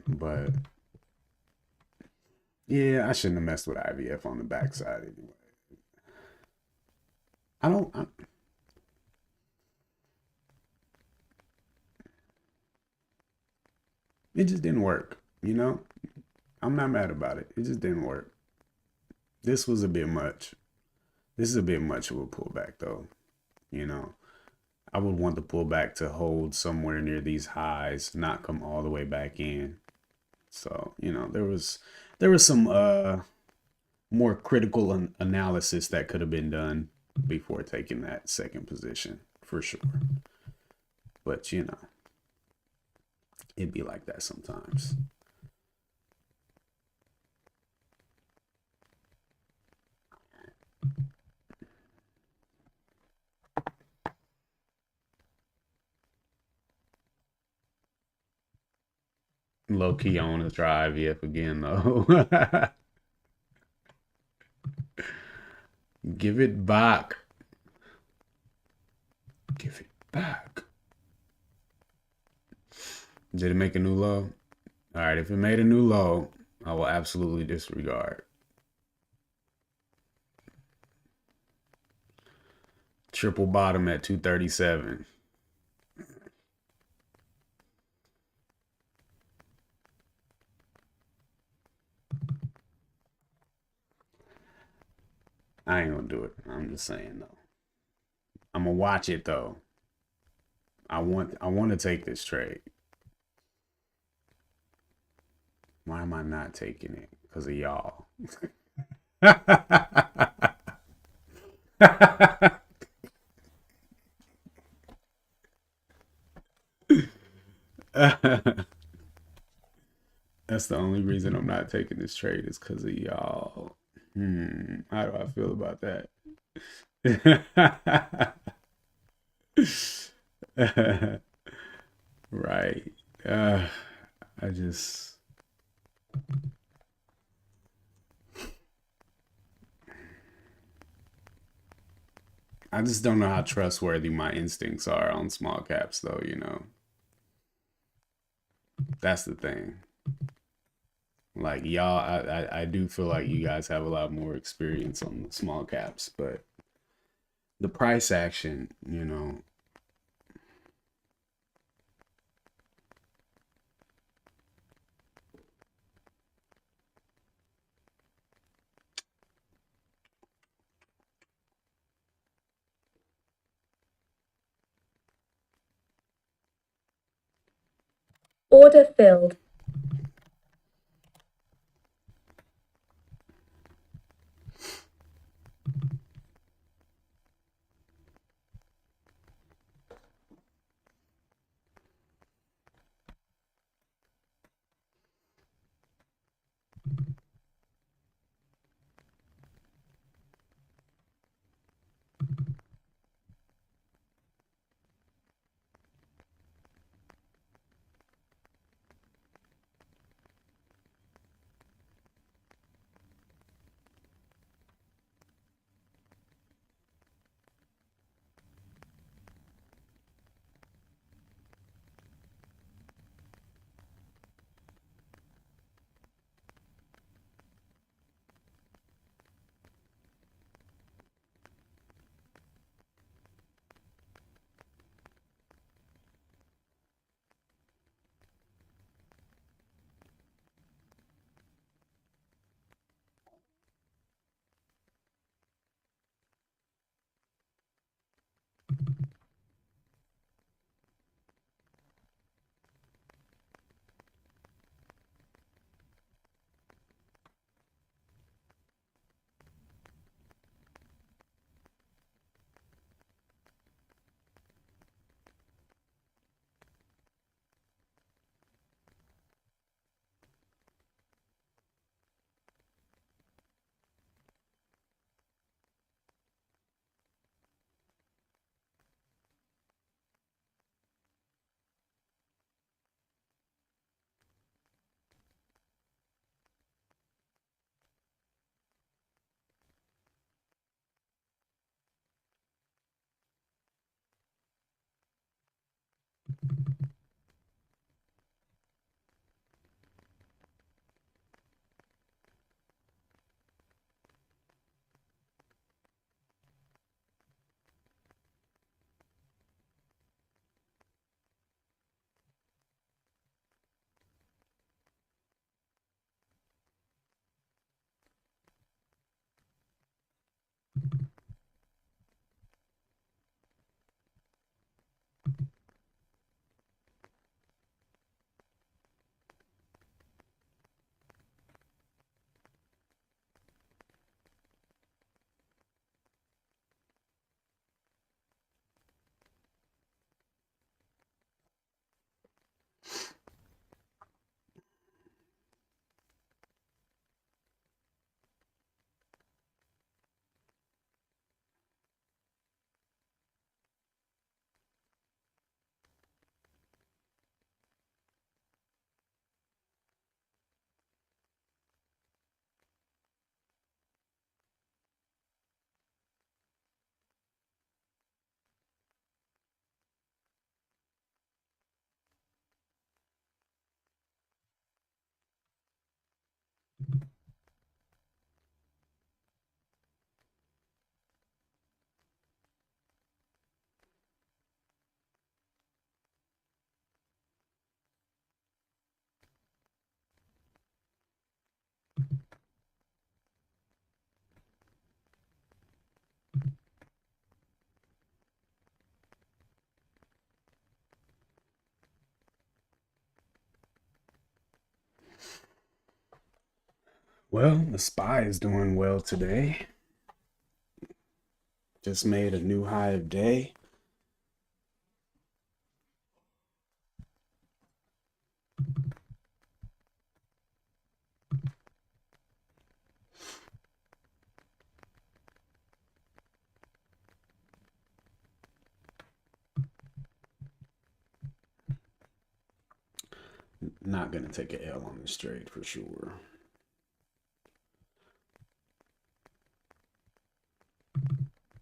but yeah, I shouldn't have messed with IVF on the backside anyway. I don't. It just didn't work. You know, I'm not mad about it. It just didn't work. This was a bit much. This is a bit much of a pullback, though. You know, I would want the pullback to hold somewhere near these highs, not come all the way back in. So, there was some more critical analysis that could have been done before taking that second position for sure. But it'd be like that sometimes. Low key on the drive yet again though. Give it back. Give it back. Did it make a new low? All right, if it made a new low, I will absolutely disregard. Triple bottom at 237. I ain't gonna do it. I'm just saying though. I'm gonna watch it though. I want to take this trade. Why am I not taking it? Because of y'all. That's the only reason I'm not taking this trade is because of y'all. How do I feel about that? Right. Uh, I just, I just don't know how trustworthy my instincts are on small caps, though. That's the thing. Like y'all, I do feel like you guys have a lot more experience on the small caps, but the price action, Order filled. Well, the SPY is doing well today. Just made a new high of day. Not gonna take a L on this trade for sure.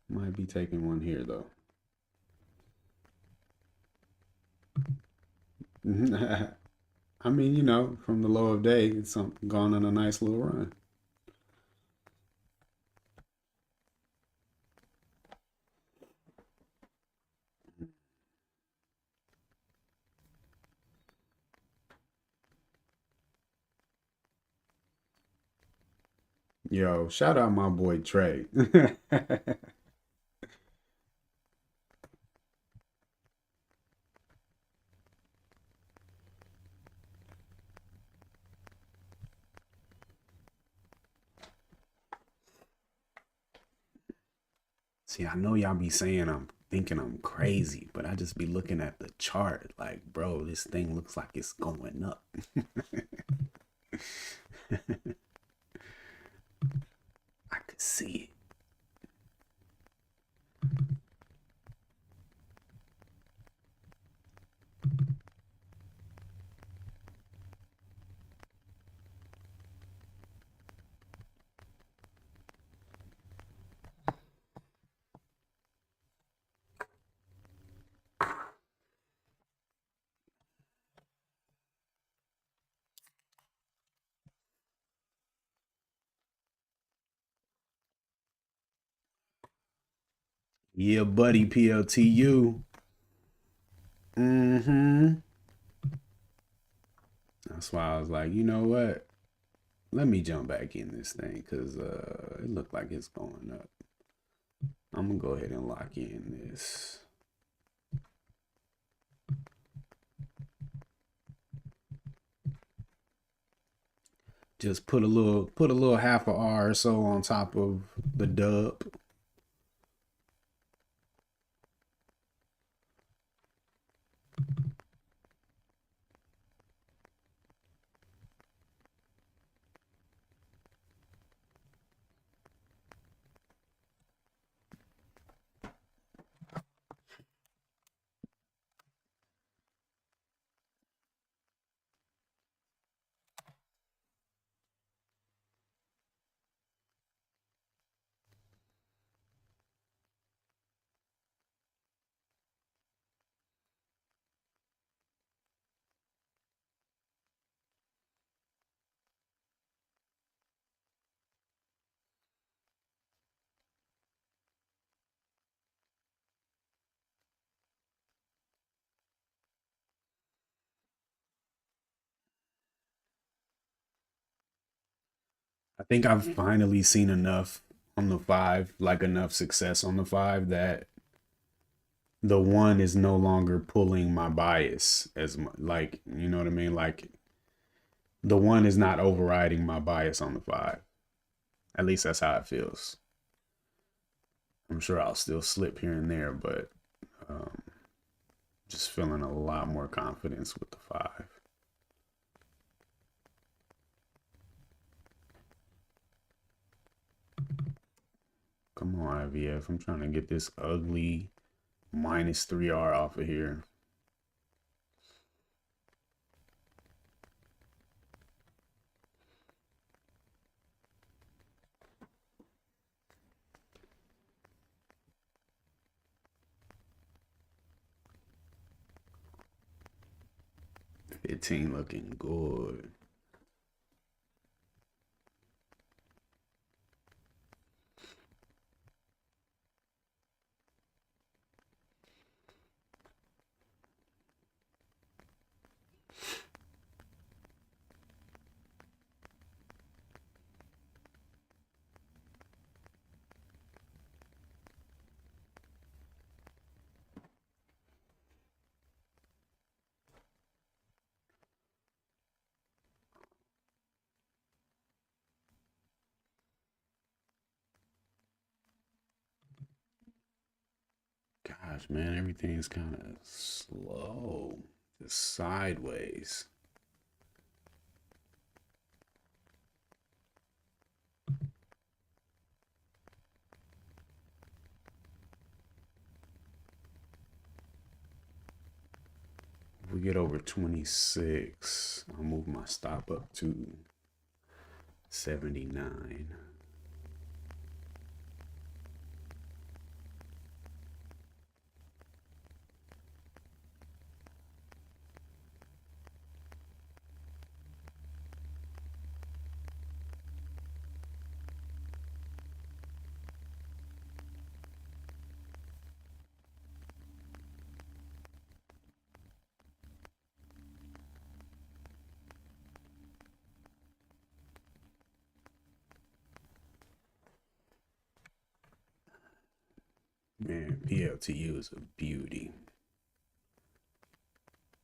Might be taking one here though. I mean, from the low of day, it's gone on a nice little run. Yo, shout out my boy Trey. See, I know y'all be saying I'm thinking I'm crazy, but I just be looking at the chart like, bro, this thing looks like it's going up. I could see it. Yeah, buddy, PLTU. Mm-hmm. That's why I was like, you know what? Let me jump back in this thing because it looked like it's going up. I'm gonna go ahead and lock in this. Just put a little half a R or so on top of the dub. I think I've finally seen enough on the five, like enough success on the five that the one is no longer pulling my bias as much. Like, you know what I mean? Like the one is not overriding my bias on the five. At least that's how it feels. I'm sure I'll still slip here and there, but um, just feeling a lot more confidence with the five. Come on, IVF. I'm trying to get this ugly minus 3R off of here. $15 looking good. Gosh, man, everything's kind of slow. Just sideways. If we get over 26, I'll move my stop up to 79. Man, PLTU is a beauty.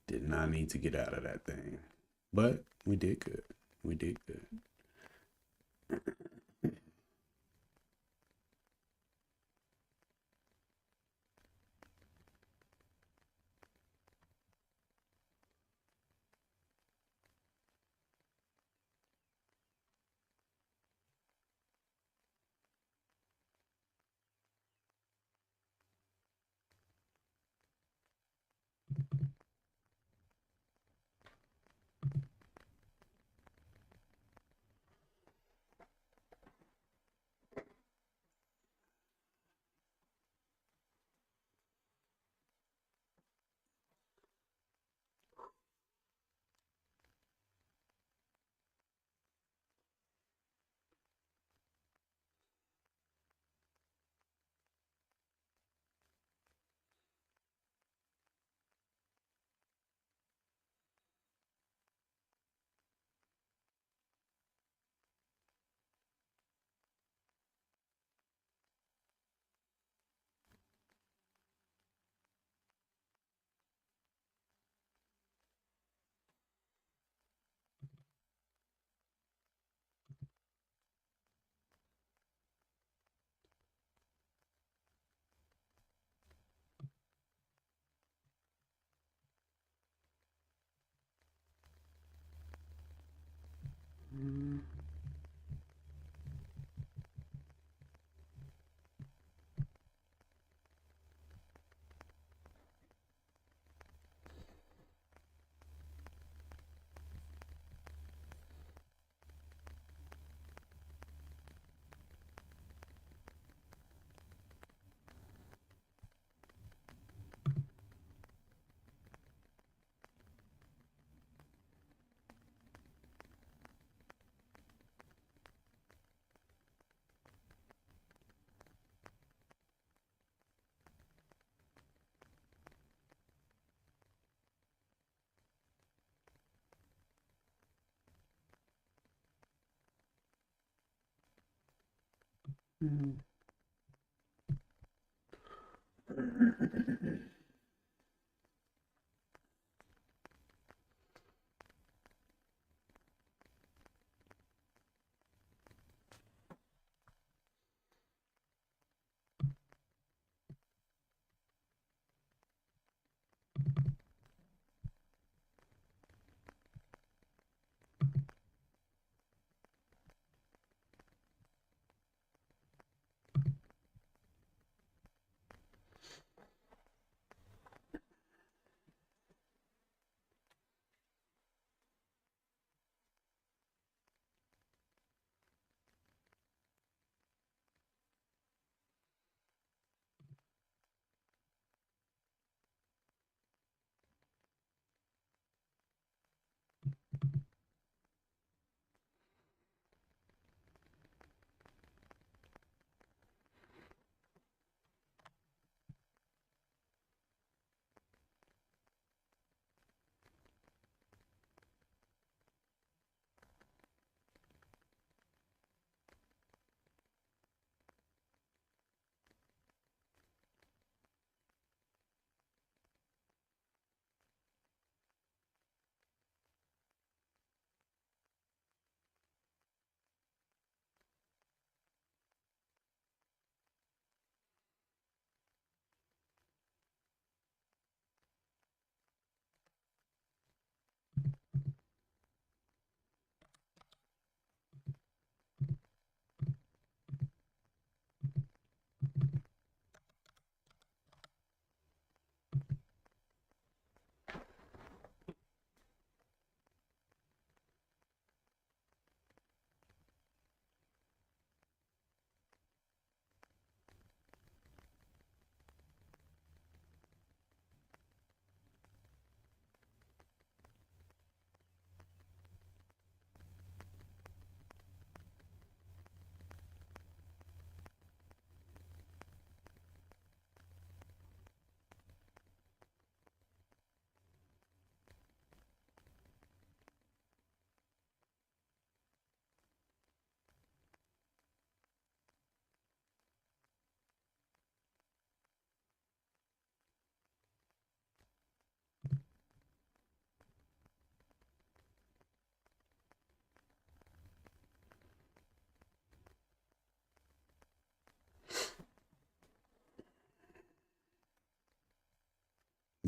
Did not need to get out of that thing. But we did good. We did good.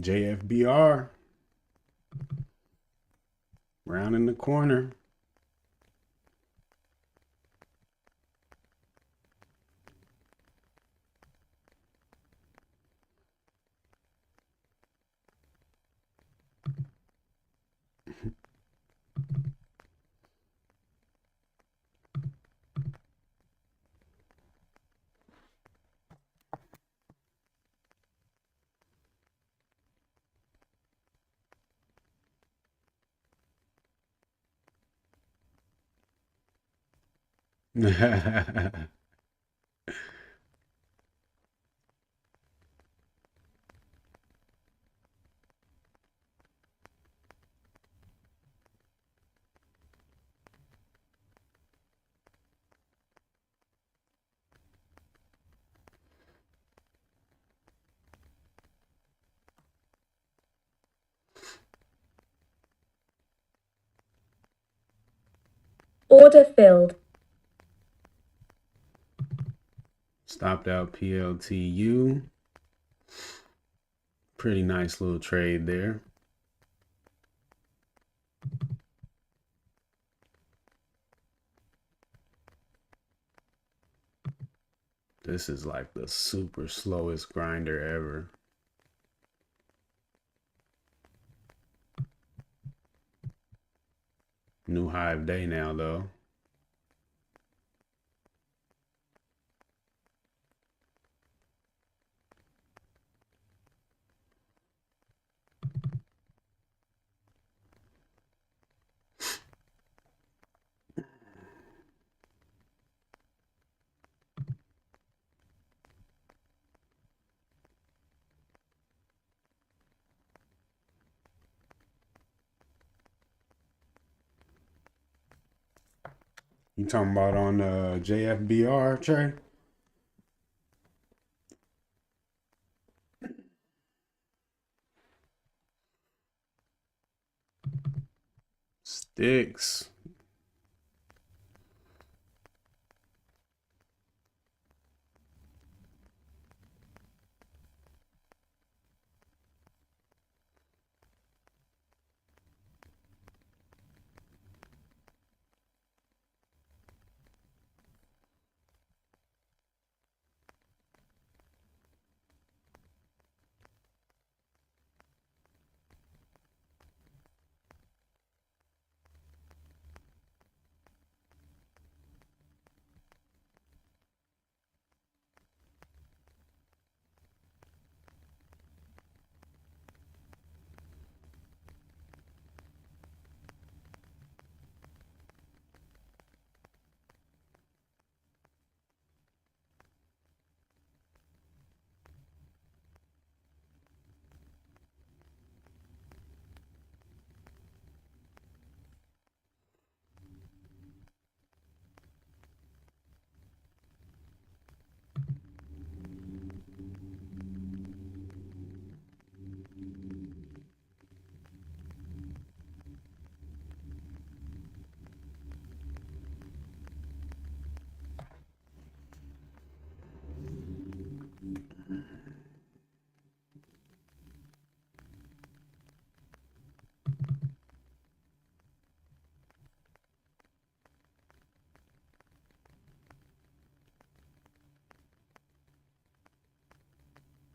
JFBR round in the corner. Order filled. Stopped out PLTU. Pretty nice little trade there. This is like the super slowest grinder ever. New high of day now, though. You talking about on JFBR, Trey? Sticks.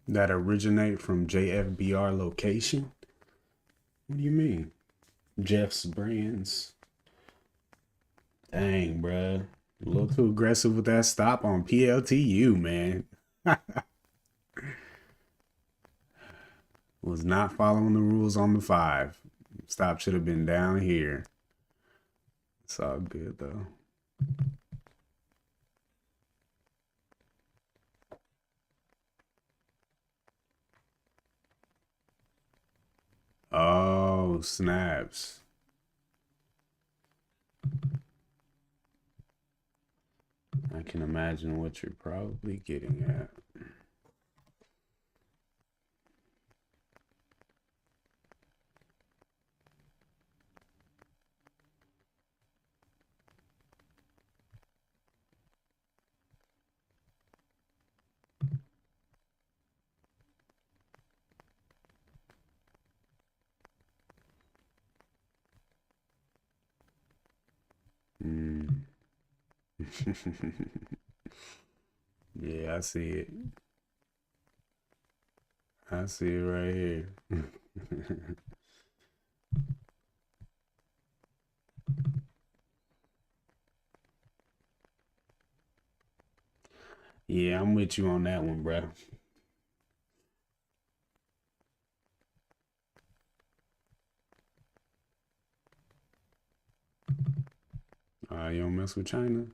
That originate from JFBR location? What do you mean? Jeff's brands. Dang, bruh. A little too aggressive with that stop on PLTU, man. Was not following the rules on the 5. Stop should have been down here. It's all good, though. Oh, snaps. I can imagine what you're probably getting at. Yeah, I see it. I see it right here. Yeah, I'm with you on that one, bro. You don't mess with China?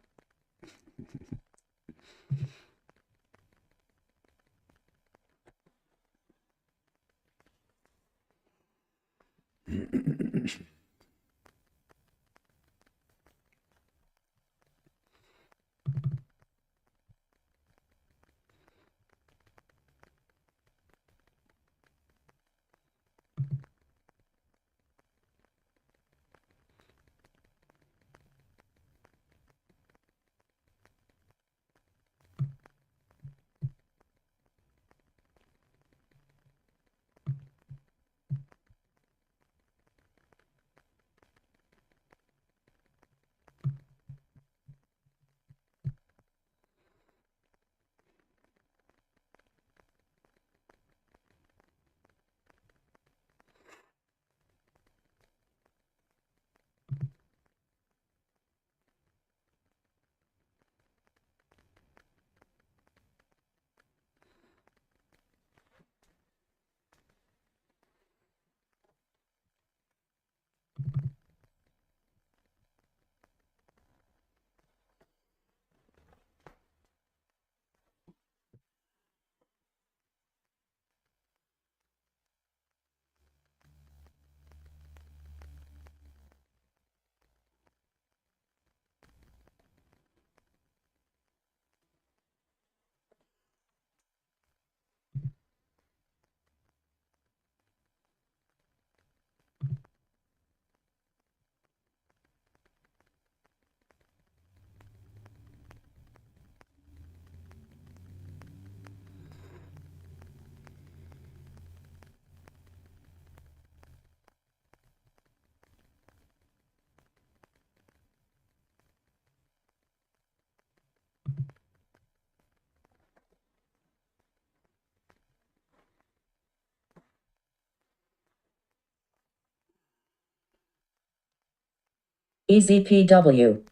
EZPW.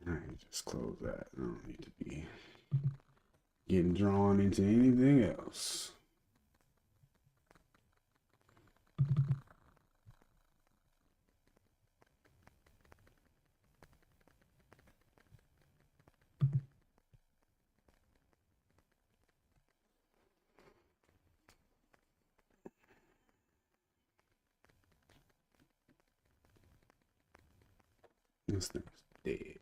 All right, just close that. I don't need to be getting drawn into anything else. This thing's dead.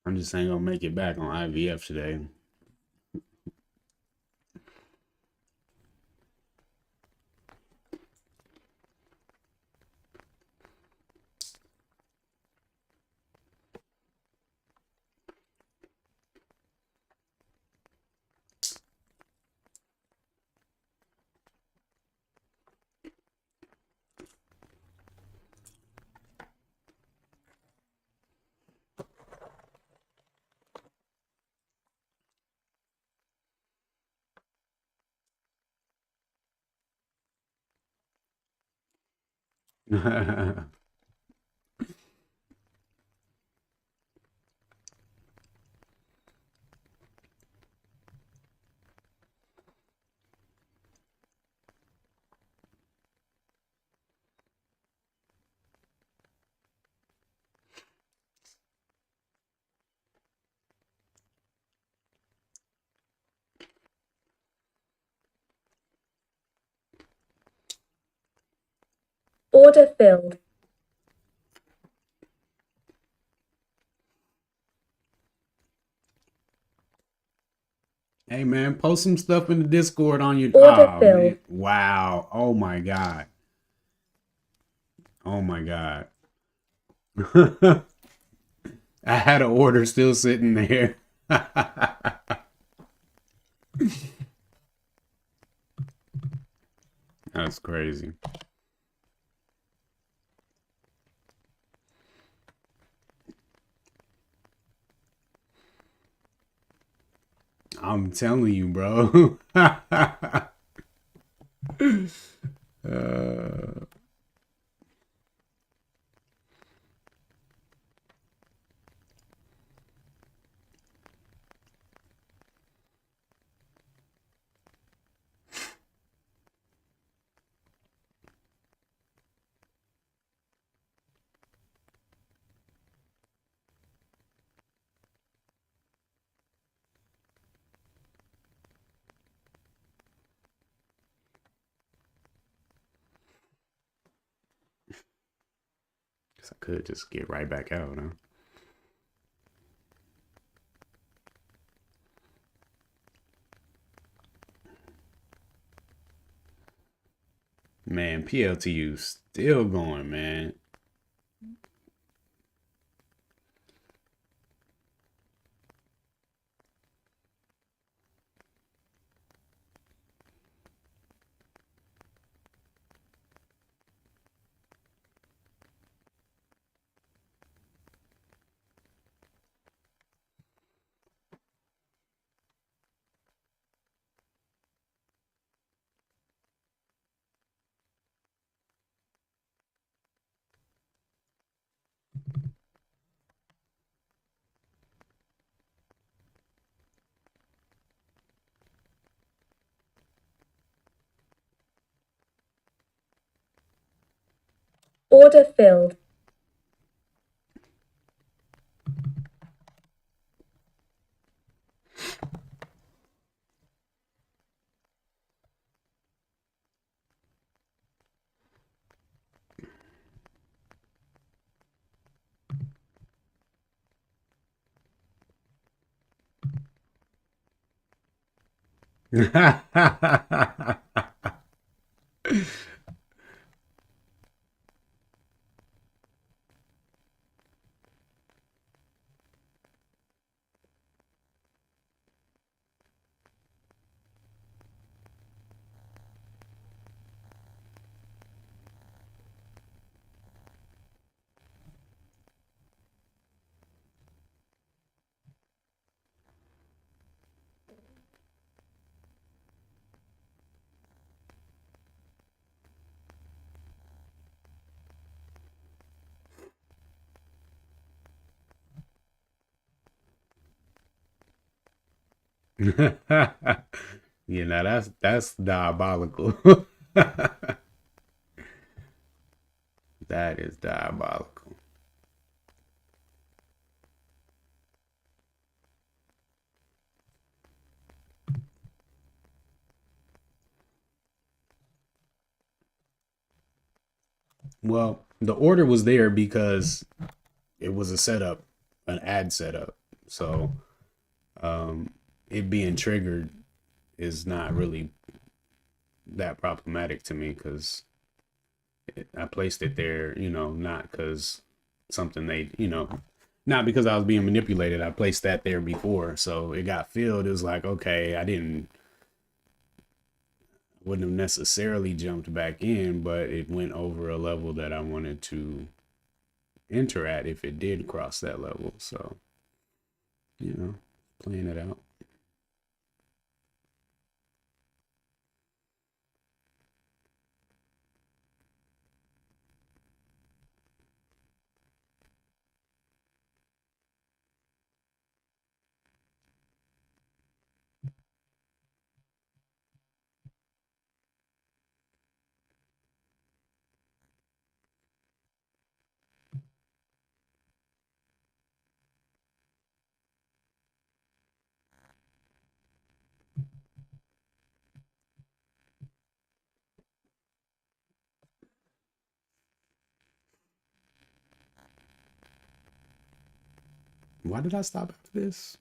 I'm just ain't gonna make it back on IVF today. Order filled. Hey man, post some stuff in the Discord on your. Order Oh filled. man, wow! Oh my god! Oh my god! I had an order still sitting there. That's crazy. I'm telling you, bro. Guess I could just get right back out, huh? Man, PLTU still going, man. Order filled. You know, that's diabolical. That is diabolical. Well, the order was there because it was a setup, an ad setup. So, um, it being triggered is not really that problematic to me because I placed it there, not because something not because I was being manipulated. I placed that there before. So it got filled. It was like, okay, wouldn't have necessarily jumped back in, but it went over a level that I wanted to enter at if it did cross that level. So, you know, playing it out. Why did I stop after this?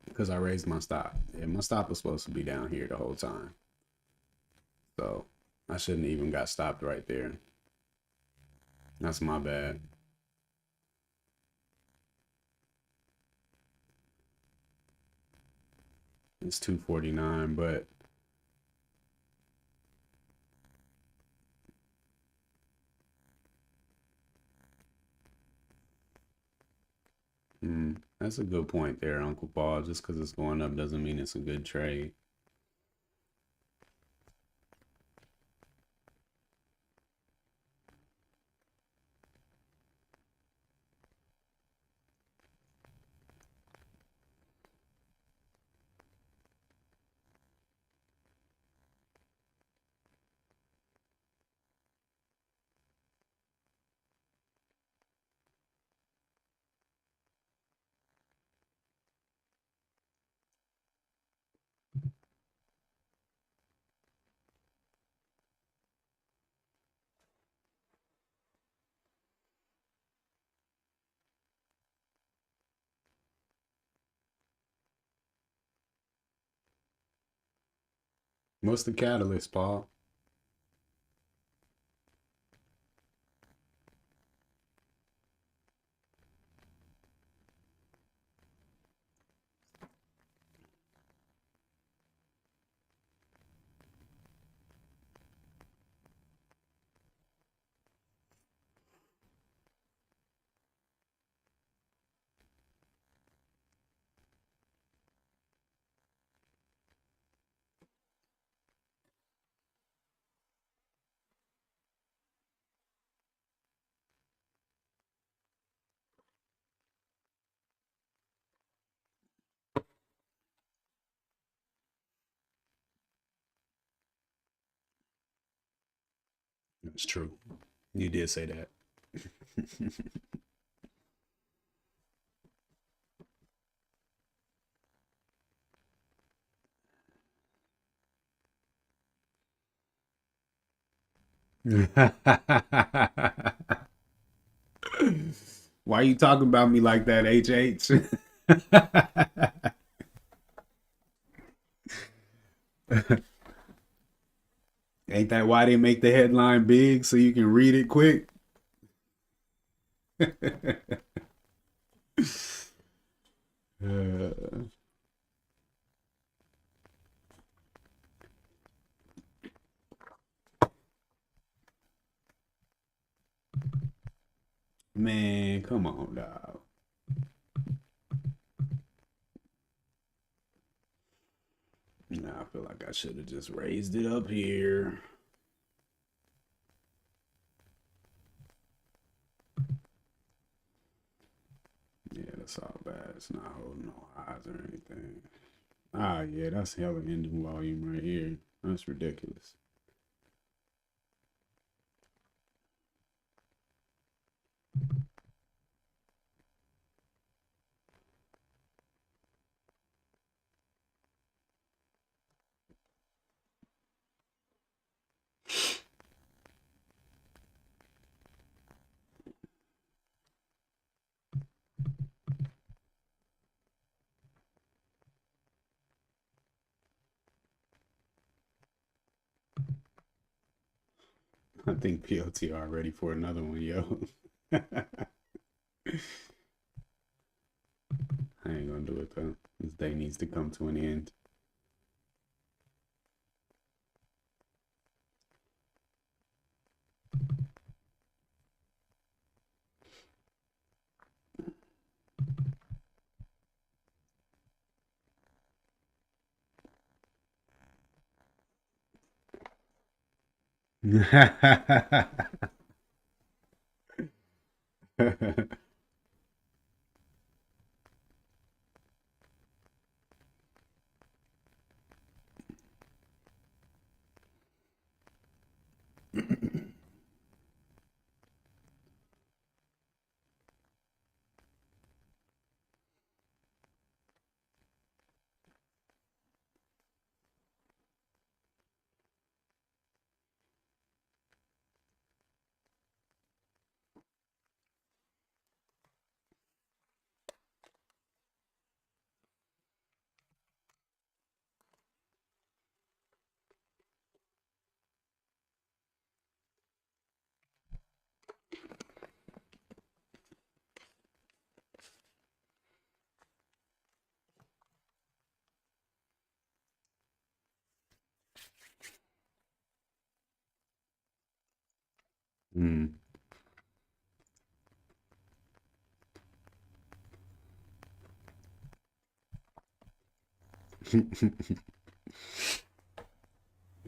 Because I raised my stop. And my stop was supposed to be down here the whole time. So I shouldn't even got stopped right there. That's my bad. It's 249, but that's a good point there, Uncle Paul. Just because it's going up doesn't mean it's a good trade. What's the catalyst, Paul? That's true. You did say that. Why you talking about me like that, HH? Ain't that why they make the headline big so you can read it quick? Uh, man, come on, dog. Nah, I feel like I should have just raised it up here. Yeah, that's all bad. It's not holding no highs or anything. Ah, yeah, that's hella ending volume right here. That's ridiculous. I think PLTR ready for another one, yo. I ain't gonna do it though. This day needs to come to an end. Mm.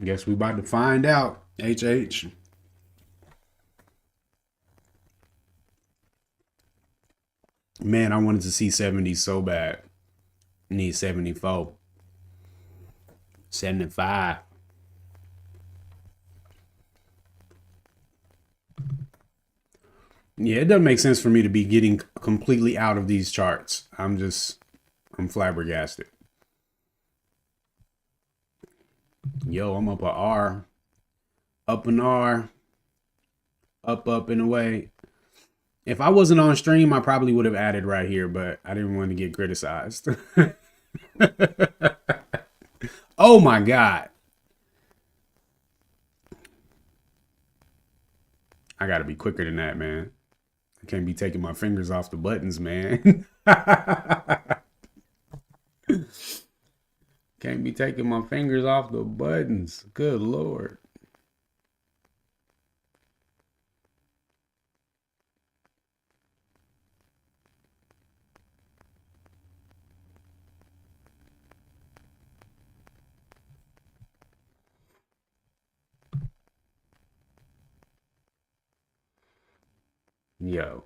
Guess we about to find out. HH. Man, I wanted to see 70 so bad. Need 74. 75. Yeah, it doesn't make sense for me to be getting completely out of these charts. I'm flabbergasted. Yo, I'm up a R. Up an R. Up and away. If I wasn't on stream, I probably would have added right here, but I didn't want to get criticized. Oh my God. I gotta be quicker than that, man. I can't be taking my fingers off the buttons, man. Can't be taking my fingers off the buttons. Good Lord. Yo.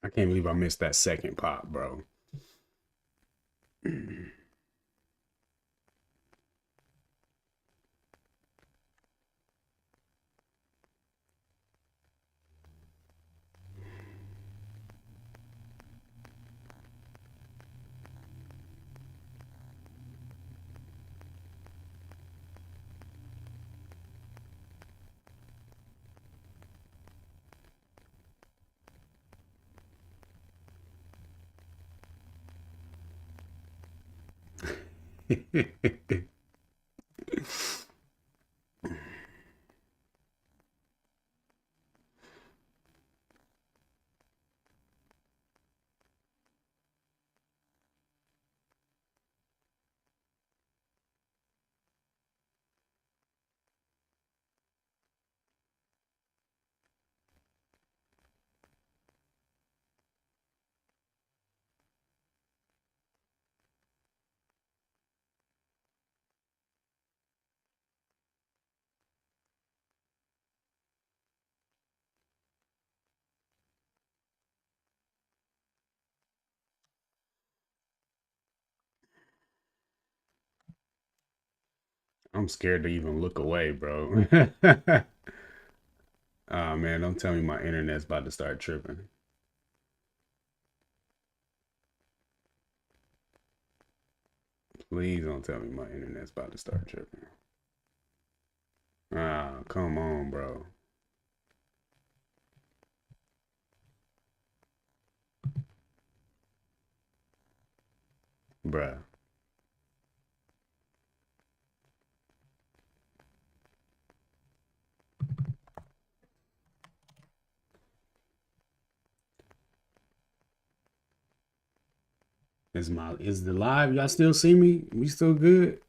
I can't believe I missed that second pop, bro. I'm scared to even look away, bro. Oh man, don't tell me my internet's about to start tripping. Please don't tell me my internet's about to start tripping. Ah, come on, bro. Bruh. Is the live? Y'all still see me? We still good?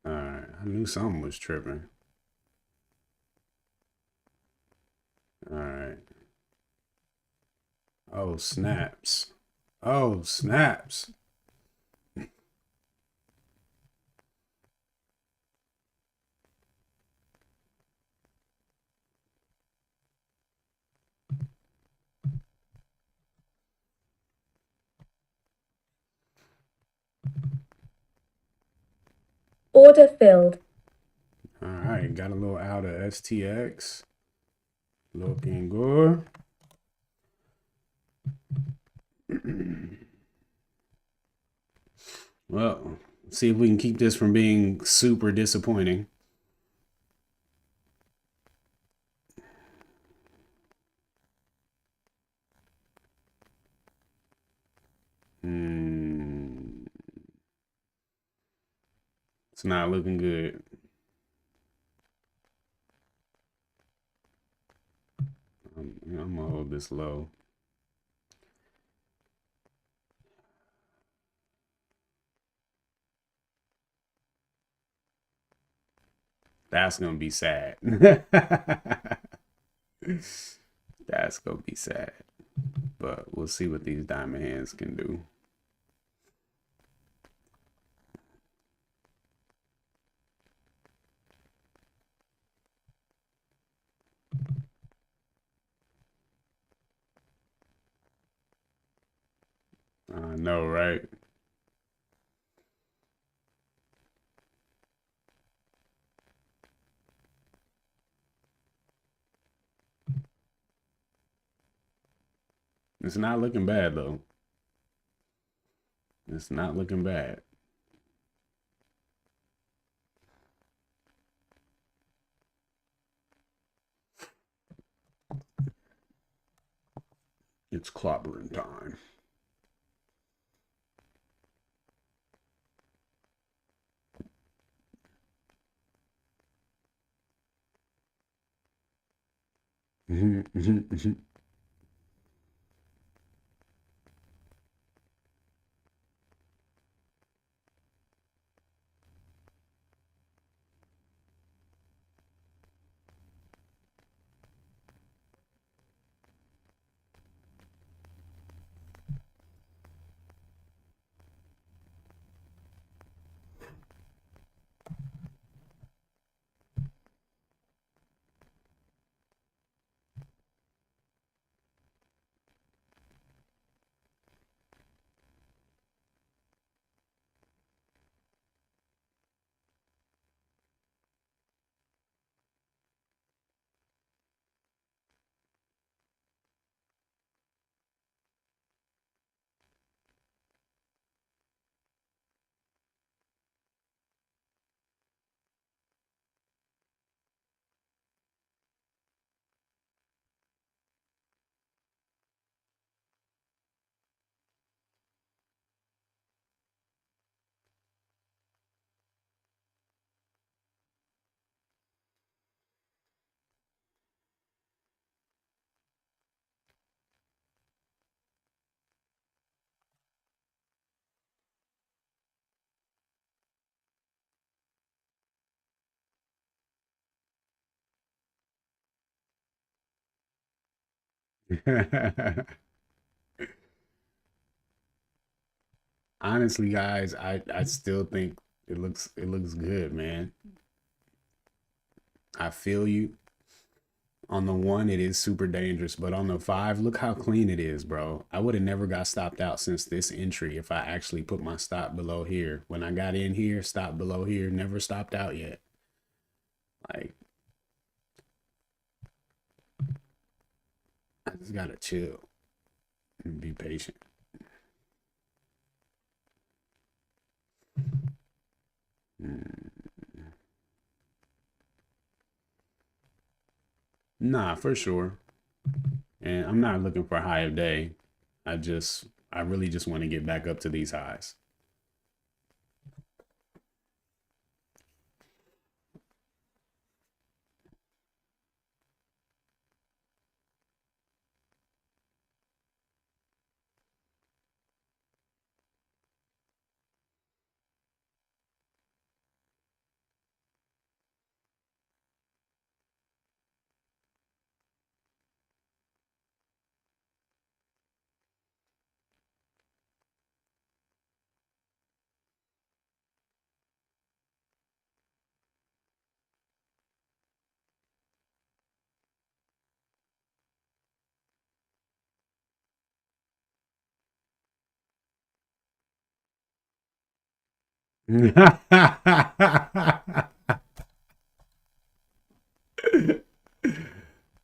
All right. I knew something was tripping. All right. Oh, snaps. Oh, snaps. Order filled. All right. Got a little out of STX. Looking good. Well, see if we can keep this from being super disappointing. It's not looking good. I'm gonna hold this low. That's gonna be sad. That's gonna be sad. But we'll see what these diamond hands can do. I know, right? It's not looking bad though. It's not looking bad. It's clobbering time. Honestly, guys, I still think it looks good, man. I feel you. On the one, it is super dangerous, but on the five, look how clean it is, bro. I would have never got stopped out since this entry if I actually put my stop below here. When I got in here, stopped below here, never stopped out yet. Like, I just gotta chill and be patient. Nah, for sure. And I'm not looking for a high of day. I really just want to get back up to these highs.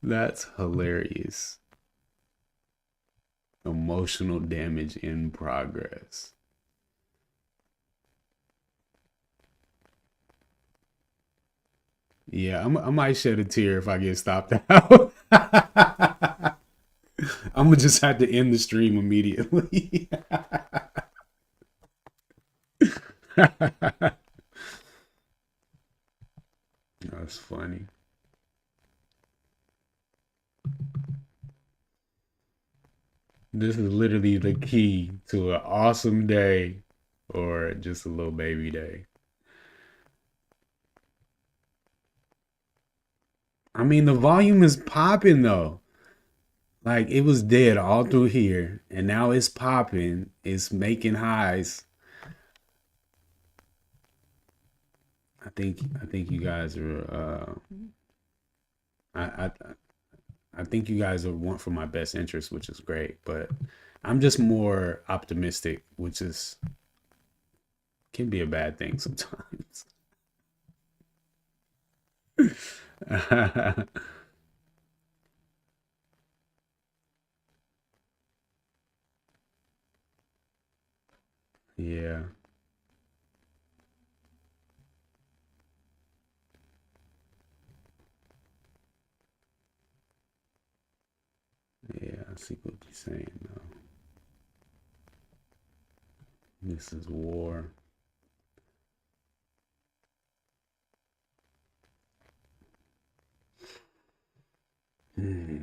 That's hilarious. Emotional damage in progress. Yeah, I might shed a tear if I get stopped out. I'm gonna just have to end the stream immediately. That's funny. This is literally the key to an awesome day or just a little baby day. I mean, the volume is popping though. Like it was dead all through here, and now it's popping. It's making highs. I think you guys are. I I think you guys are want for my best interest, which is great. But I'm just more optimistic, which is can be a bad thing sometimes. Yeah, yeah. I see what you're saying though. This is war. Hmm.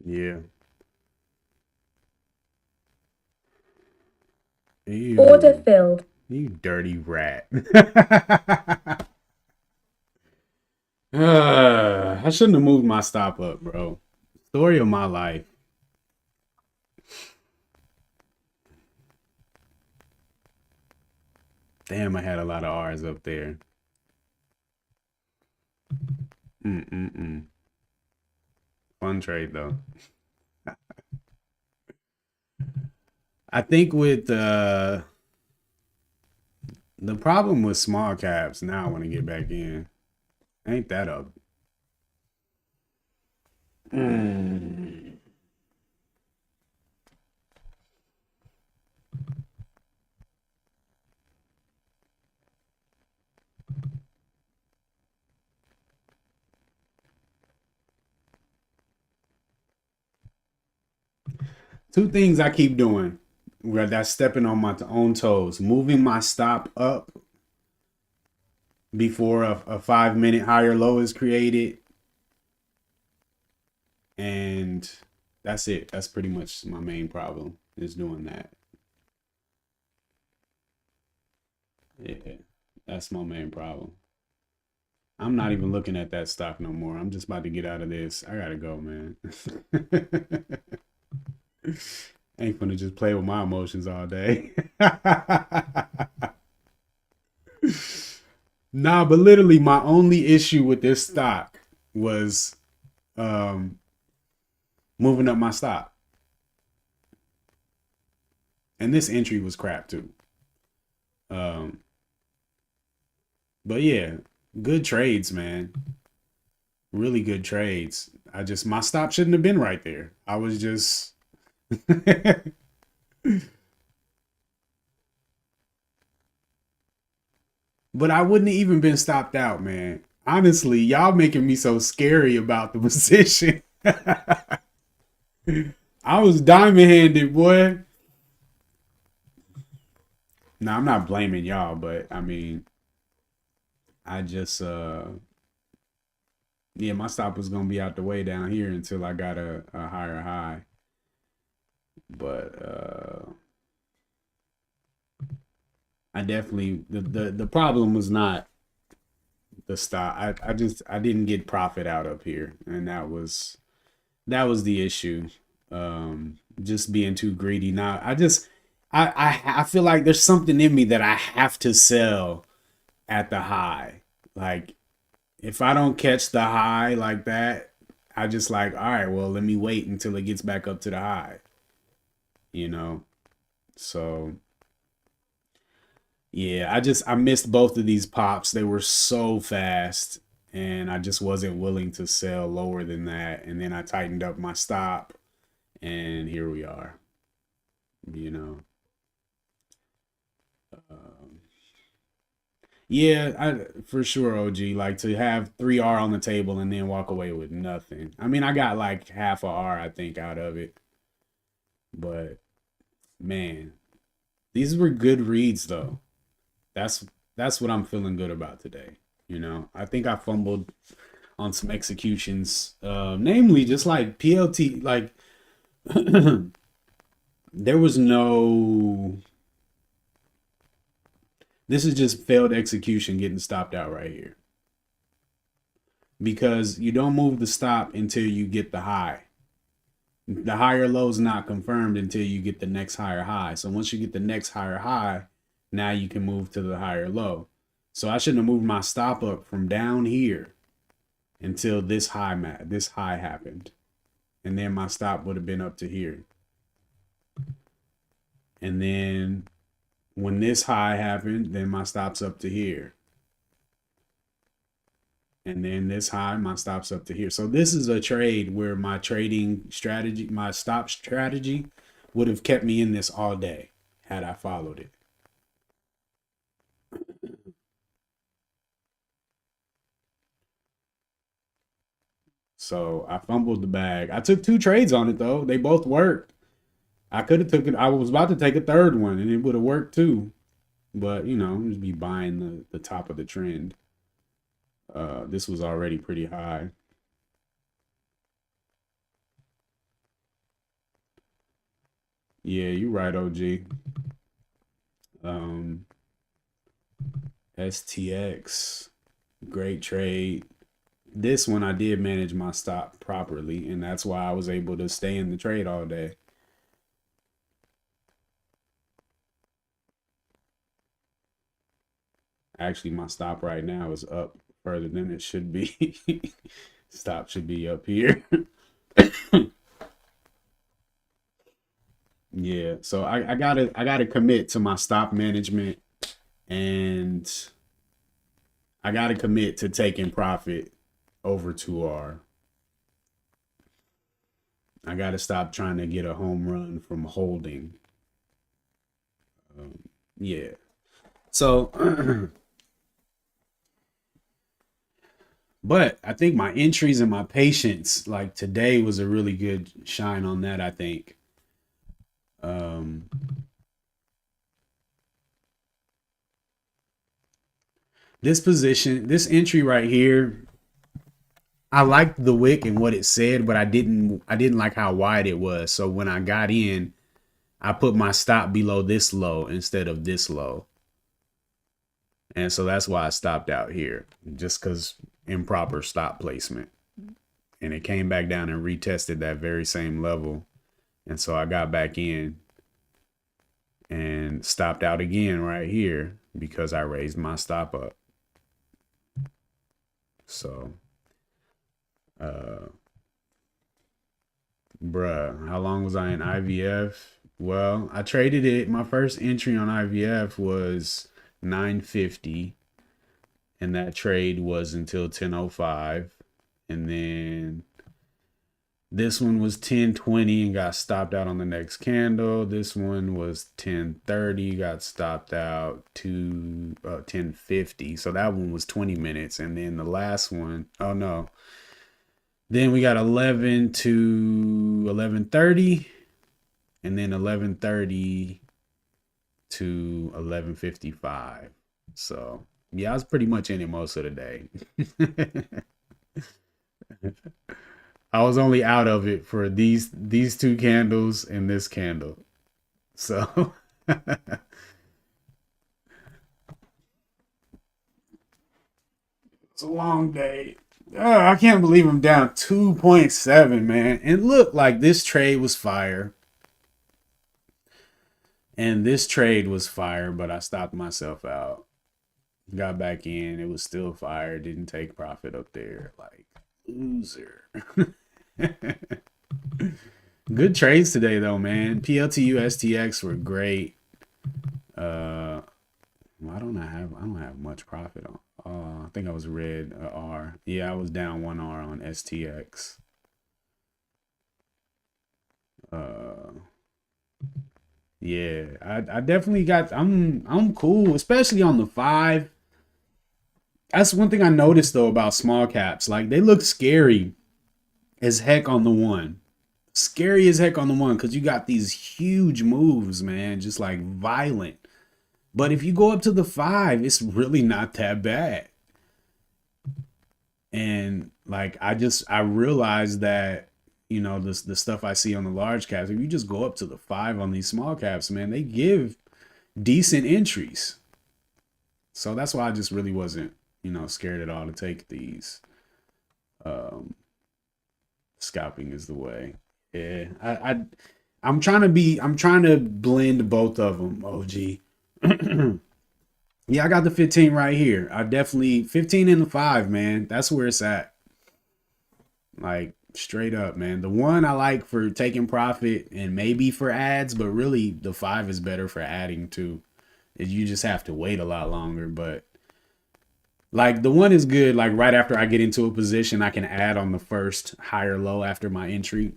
Yeah. Order Ew. filled. You dirty rat. I shouldn't have moved my stop up, bro. Story of my life. Damn, I had a lot of R's up there. Mm-mm-mm. Fun trade though. I think with the problem with small caps now I want to get back in. Ain't that up? Mm. Two things I keep doing where that's stepping on my own toes. Moving my stop up before a 5 minute higher low is created. And that's it. That's pretty much my main problem is doing that. Yeah, that's my main problem. I'm not even looking at that stock no more. I'm just about to get out of this. I gotta go, man. Ain't gonna just play with my emotions all day. Nah, but literally my only issue with this stock was moving up my stop. And this entry was crap too. But yeah, good trades, man. Really good trades. My stop shouldn't have been right there. I was just but I wouldn't have even been stopped out, man. Honestly, y'all making me so scary about the position. I was diamond handed, boy. Now I'm not blaming y'all, but I mean, I just yeah, my stop was gonna be out the way down here until I got a higher high. But I definitely the problem was not the stop. I didn't get profit out up here, and that was the issue. Just being too greedy. Now I feel like there's something in me that I have to sell at the high. Like if I don't catch the high like that, I just like, all right, well, let me wait until it gets back up to the high. You know? So yeah, I missed both of these pops. They were so fast and I just wasn't willing to sell lower than that. And then I tightened up my stop and here we are. You know. Yeah, for sure, OG. Like to have 3R on the table and then walk away with nothing. I mean, I got like half a R, I think, out of it. But man, these were good reads though. That's what I'm feeling good about today. You know, I think I fumbled on some executions, namely just like PLT. Like there was no. This is just failed execution getting stopped out right here. Because you don't move the stop until you get the high. The higher low is not confirmed until you get the next higher high. So once you get the next higher high, now you can move to the higher low. So I shouldn't have moved my stop up from down here until this high happened. And then my stop would have been up to here. And then when this high happened, then my stop's up to here. And then this high, my stop's up to here. So this is a trade where my trading strategy, my stop strategy would have kept me in this all day had I followed it. So I fumbled the bag. I took 2 trades on it though. They both worked. I could have took it. I was about to take a third one and it would have worked too. But you know, just be buying the top of the trend. This was already pretty high. Yeah, you're right, OG. STX, great trade. this one I did manage my stop properly, and that's why I was able to stay in the trade all day. Actually, my stop right now is up further than it should be. Stop should be up here. Yeah, so I gotta commit to my stop management, and I gotta commit to taking profit over 2R. I gotta stop trying to get a home run from holding. Yeah. So, but I think my entries and my patience, like today, was a really good shine on that, I think. This position, this entry right here, I liked the wick and what it said, but I didn't like how wide it was. So when I got in, I put my stop below this low instead of this low. And so that's why I stopped out here, just because improper stop placement. And it came back down and retested that very same level. And so I got back in and stopped out again right here because I raised my stop up. So, bruh, how long was I in IVF? Well, I traded it. My first entry on IVF was 950, and that trade was until 10:05, and then this one was 10:20 and got stopped out on the next candle. This one was 10:30, got stopped out to 10:50. So that one was 20 minutes. And then the last one, oh no. Then we got 11 to 11:30, and then 11:30 to 11:55. So yeah, I was pretty much in it most of the day. I was only out of it for these two candles and this candle. So it's a long day. I can't believe I'm down 2.7, man. And look, like this trade was fire. And this trade was fire, but I stopped myself out. Got back in. It was still fire. Didn't take profit up there. Like, loser. Good trades today though, man. PLTU STX were great. I don't have much profit on. I think I was red R. Yeah, I was down 1R on STX. Yeah, I definitely got. I'm cool, especially on the 5. That's one thing I noticed though about small caps. Like they look scary as heck on the 1. Scary as heck on the 1 because you got these huge moves, man, just like violent. But if you go up to the 5, it's really not that bad. And like I realized that, you know, the stuff I see on the large caps, if you just go up to the 5 on these small caps, man, they give decent entries. So that's why I just really wasn't, you know, scared at all to take these. Scalping is the way. Yeah, I'm trying to blend both of them, OG. Yeah, I got the 15 right here. I definitely 15 and the 5, man. That's where it's at. Like straight up, man. The 1 I like for taking profit and maybe for ads, but really the 5 is better for adding too. You just have to wait a lot longer, but like the 1 is good. Like right after I get into a position, I can add on the first higher low after my entry.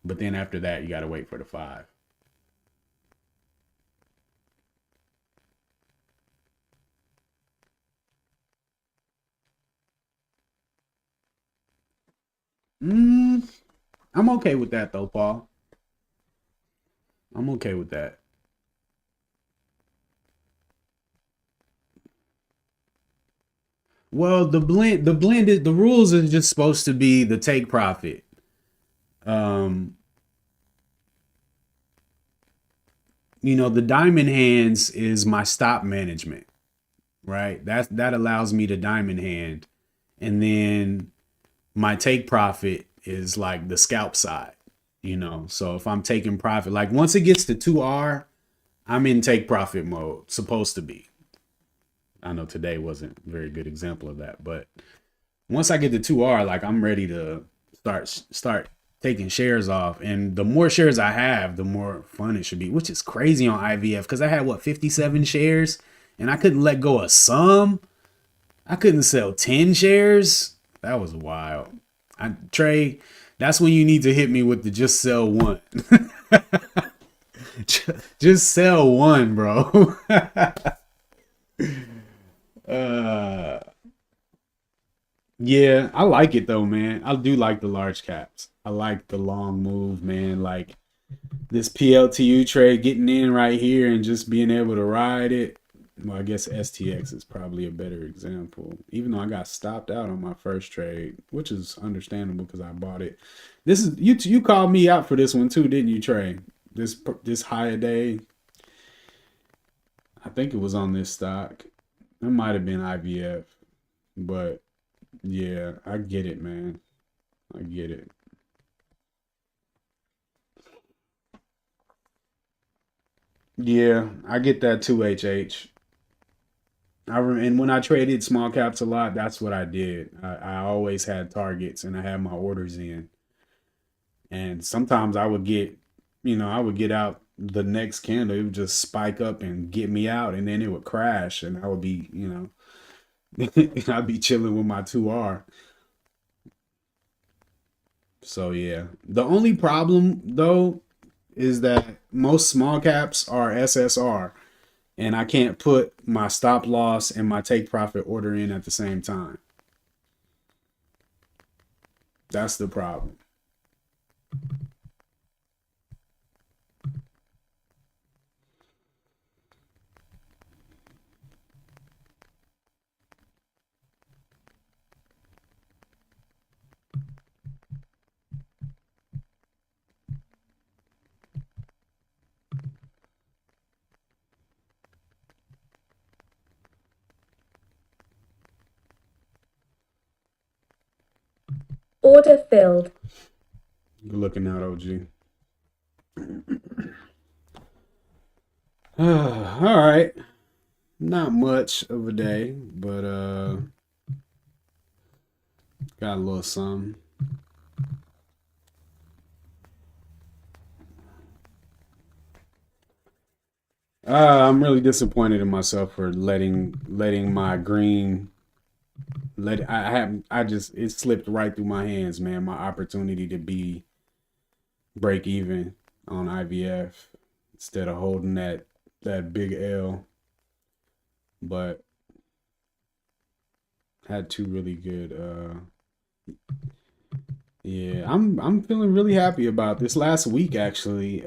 But then after that, you got to wait for the 5. I'm okay with that though, Paul. I'm okay with that. Well, the rules is just supposed to be the take profit. You know, the diamond hands is my stop management, right? That allows me to diamond hand, and then my take profit is like the scalp side, you know. So if I'm taking profit, like once it gets to 2R, I'm in take profit mode, supposed to be. I know today wasn't a very good example of that, but once I get to 2R, like I'm ready to start taking shares off. And the more shares I have, the more fun it should be, which is crazy on IVF because I had 57 shares and I couldn't let go of some. I couldn't sell 10 shares. That was wild. Trey, that's when you need to hit me with the just sell one. Just sell one, bro. Yeah, I like it though, man. I do like the large caps. I like the long move, man. Like this PLTU trade getting in right here and just being able to ride it. Well, I guess STX is probably a better example, even though I got stopped out on my first trade, which is understandable because I bought it. This is you called me out for this one too, didn't you, Trey? This higher day. I think it was on this stock. It might have been IVF, but yeah, I get it, man. I get it. Yeah, I get that too, HH. And when I traded small caps a lot, that's what I did. I always had targets and I had my orders in. And sometimes I would get out the next candle. It would just spike up and get me out, and then it would crash, and I would be, I'd be chilling with my 2R. So yeah, the only problem though is that most small caps are SSR, and I can't put my stop loss and my take profit order in at the same time. That's the problem. Order filled. Good looking out, OG. All right. Not much of a day, but got a little something. I'm really disappointed in myself for letting my green it slipped right through my hands, man. My opportunity to be break even on IVF instead of holding that big L. But had two really good yeah, I'm feeling really happy about this last week actually.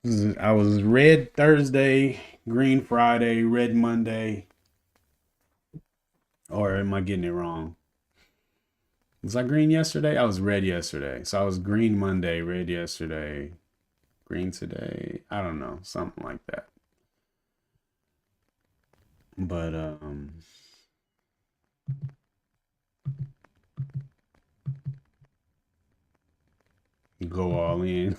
I was red Thursday, green Friday, red Monday. Or am I getting it wrong? Was I green yesterday? I was red yesterday. So I was green Monday, red yesterday, green today. I don't know, something like that. But go all in.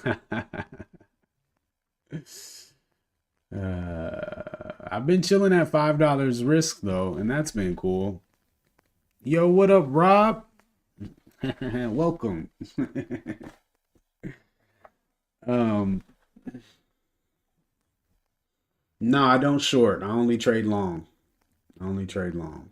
I've been chilling at $5 risk though, and that's been cool. Yo, what up, Rob? Welcome. No, I don't short. I only trade long. I only trade long.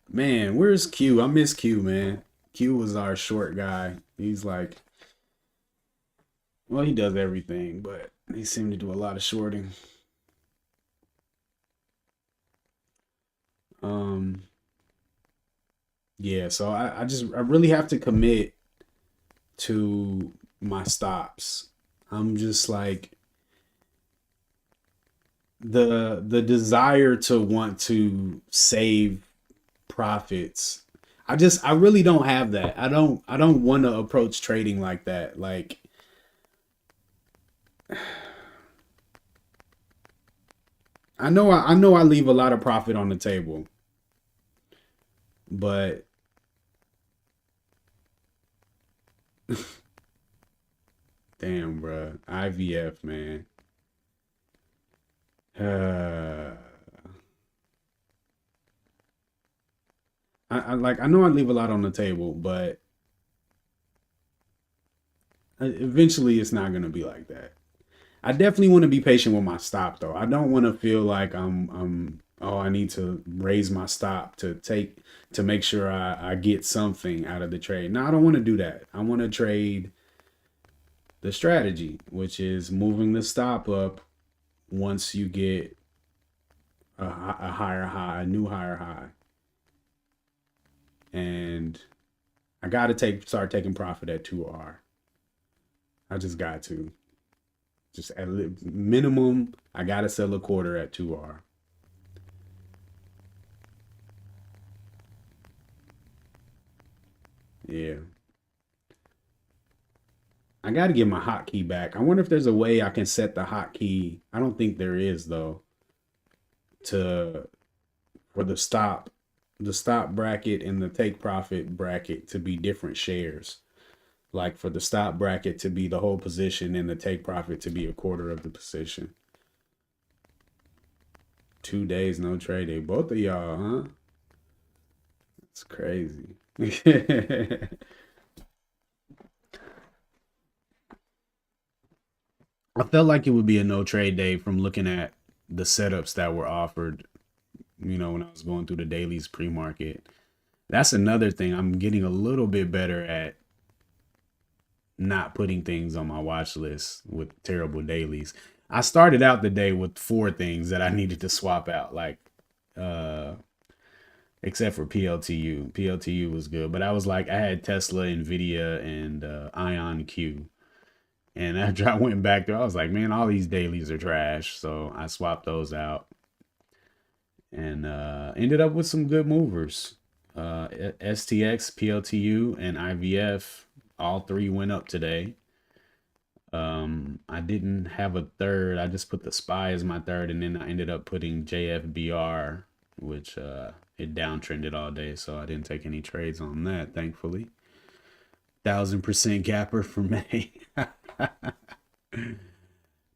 Man, where's Q? I miss Q, man. Q was our short guy. He's like, well, he does everything, but he seemed to do a lot of shorting. Yeah, so I really have to commit to my stops. I'm just like the desire to want to save profits. I really don't have that. I don't want to approach trading like that. Like I know I leave a lot of profit on the table, but damn, bro, IVF, man. Uh, I know I leave a lot on the table, but eventually it's not gonna be like that. I definitely want to be patient with my stop though. I don't want to feel like I'm oh, I need to raise my stop to make sure I get something out of the trade. No, I don't want to do that. I want to trade the strategy, which is moving the stop up once you get a higher high, a new higher high. And I got to start taking profit at 2R. I just got to. Just at minimum, I got to sell a quarter at 2R. Yeah. I got to get my hotkey back. I wonder if there's a way I can set the hotkey. I don't think there is though. For the stop bracket and the take profit bracket to be different shares. Like for the stop bracket to be the whole position and the take profit to be a quarter of the position. 2 days, no trade day. Both of y'all, huh? It's crazy. I felt like it would be a no trade day from looking at the setups that were offered, when I was going through the dailies pre-market. That's another thing. I'm getting a little bit better at not putting things on my watch list with terrible dailies. I started out the day with 4 things that I needed to swap out, like except for PLTU. PLTU was good, but I was like, I had Tesla, Nvidia, and Ion Q. And after I went back there, I was like, man, all these dailies are trash. So I swapped those out and ended up with some good movers. STX, PLTU, and IVF, all 3 went up today. I didn't have a third. I just put the SPY as my third, and then I ended up putting JFBR, which it downtrended all day, so I didn't take any trades on that, thankfully. 1000% gapper for May.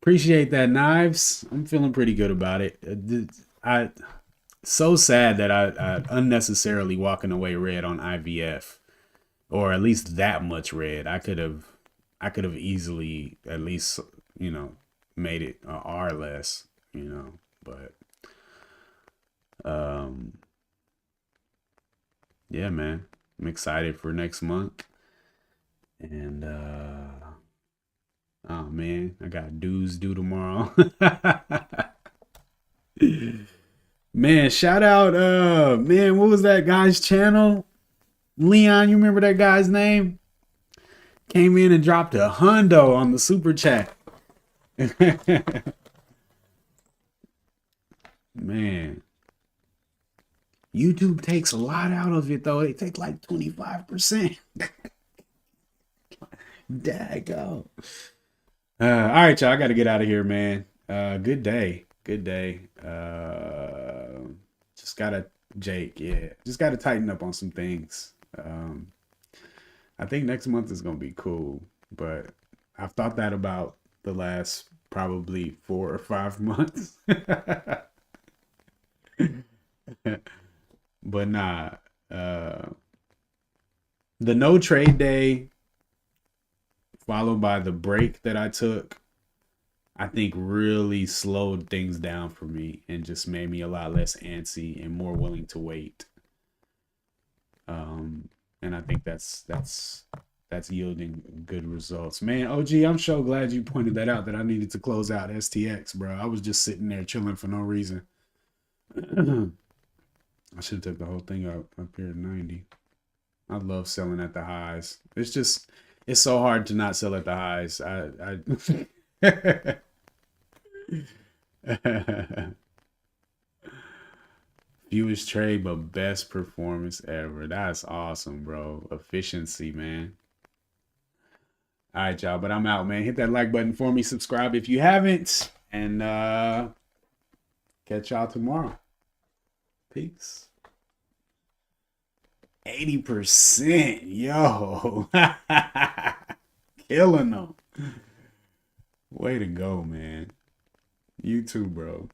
Appreciate that, Knives. I'm feeling pretty good about it. I so sad that I unnecessarily walking away red on IVF, or at least that much red. I could have easily at least made it R less, but yeah, man, I'm excited for next month. And oh man, I got dues due tomorrow. Man, shout out man, what was that guy's channel? Leon, you remember that guy's name? Came in and dropped a hundo on the super chat. Man. YouTube takes a lot out of it though. They take like 25%. Dago. All right, y'all. I gotta get out of here, man. Good day. Good day. Just gotta just gotta tighten up on some things. I think next month is gonna be cool, but I've thought that about the last probably 4 or 5 months. But nah, the no trade day followed by the break that I took, I think really slowed things down for me and just made me a lot less antsy and more willing to wait. And I think that's yielding good results. Man, OG, I'm so glad you pointed that out, that I needed to close out STX, bro. I was just sitting there chilling for no reason. I should have took the whole thing up here at 90. I love selling at the highs. It's so hard to not sell at the highs. Fewest trade, but best performance ever. That's awesome, bro. Efficiency, man. All right, y'all, but I'm out, man. Hit that like button for me. Subscribe if you haven't. And Catch y'all tomorrow. Peace. 80%. Yo. Killing them. Way to go, man. You too, bro.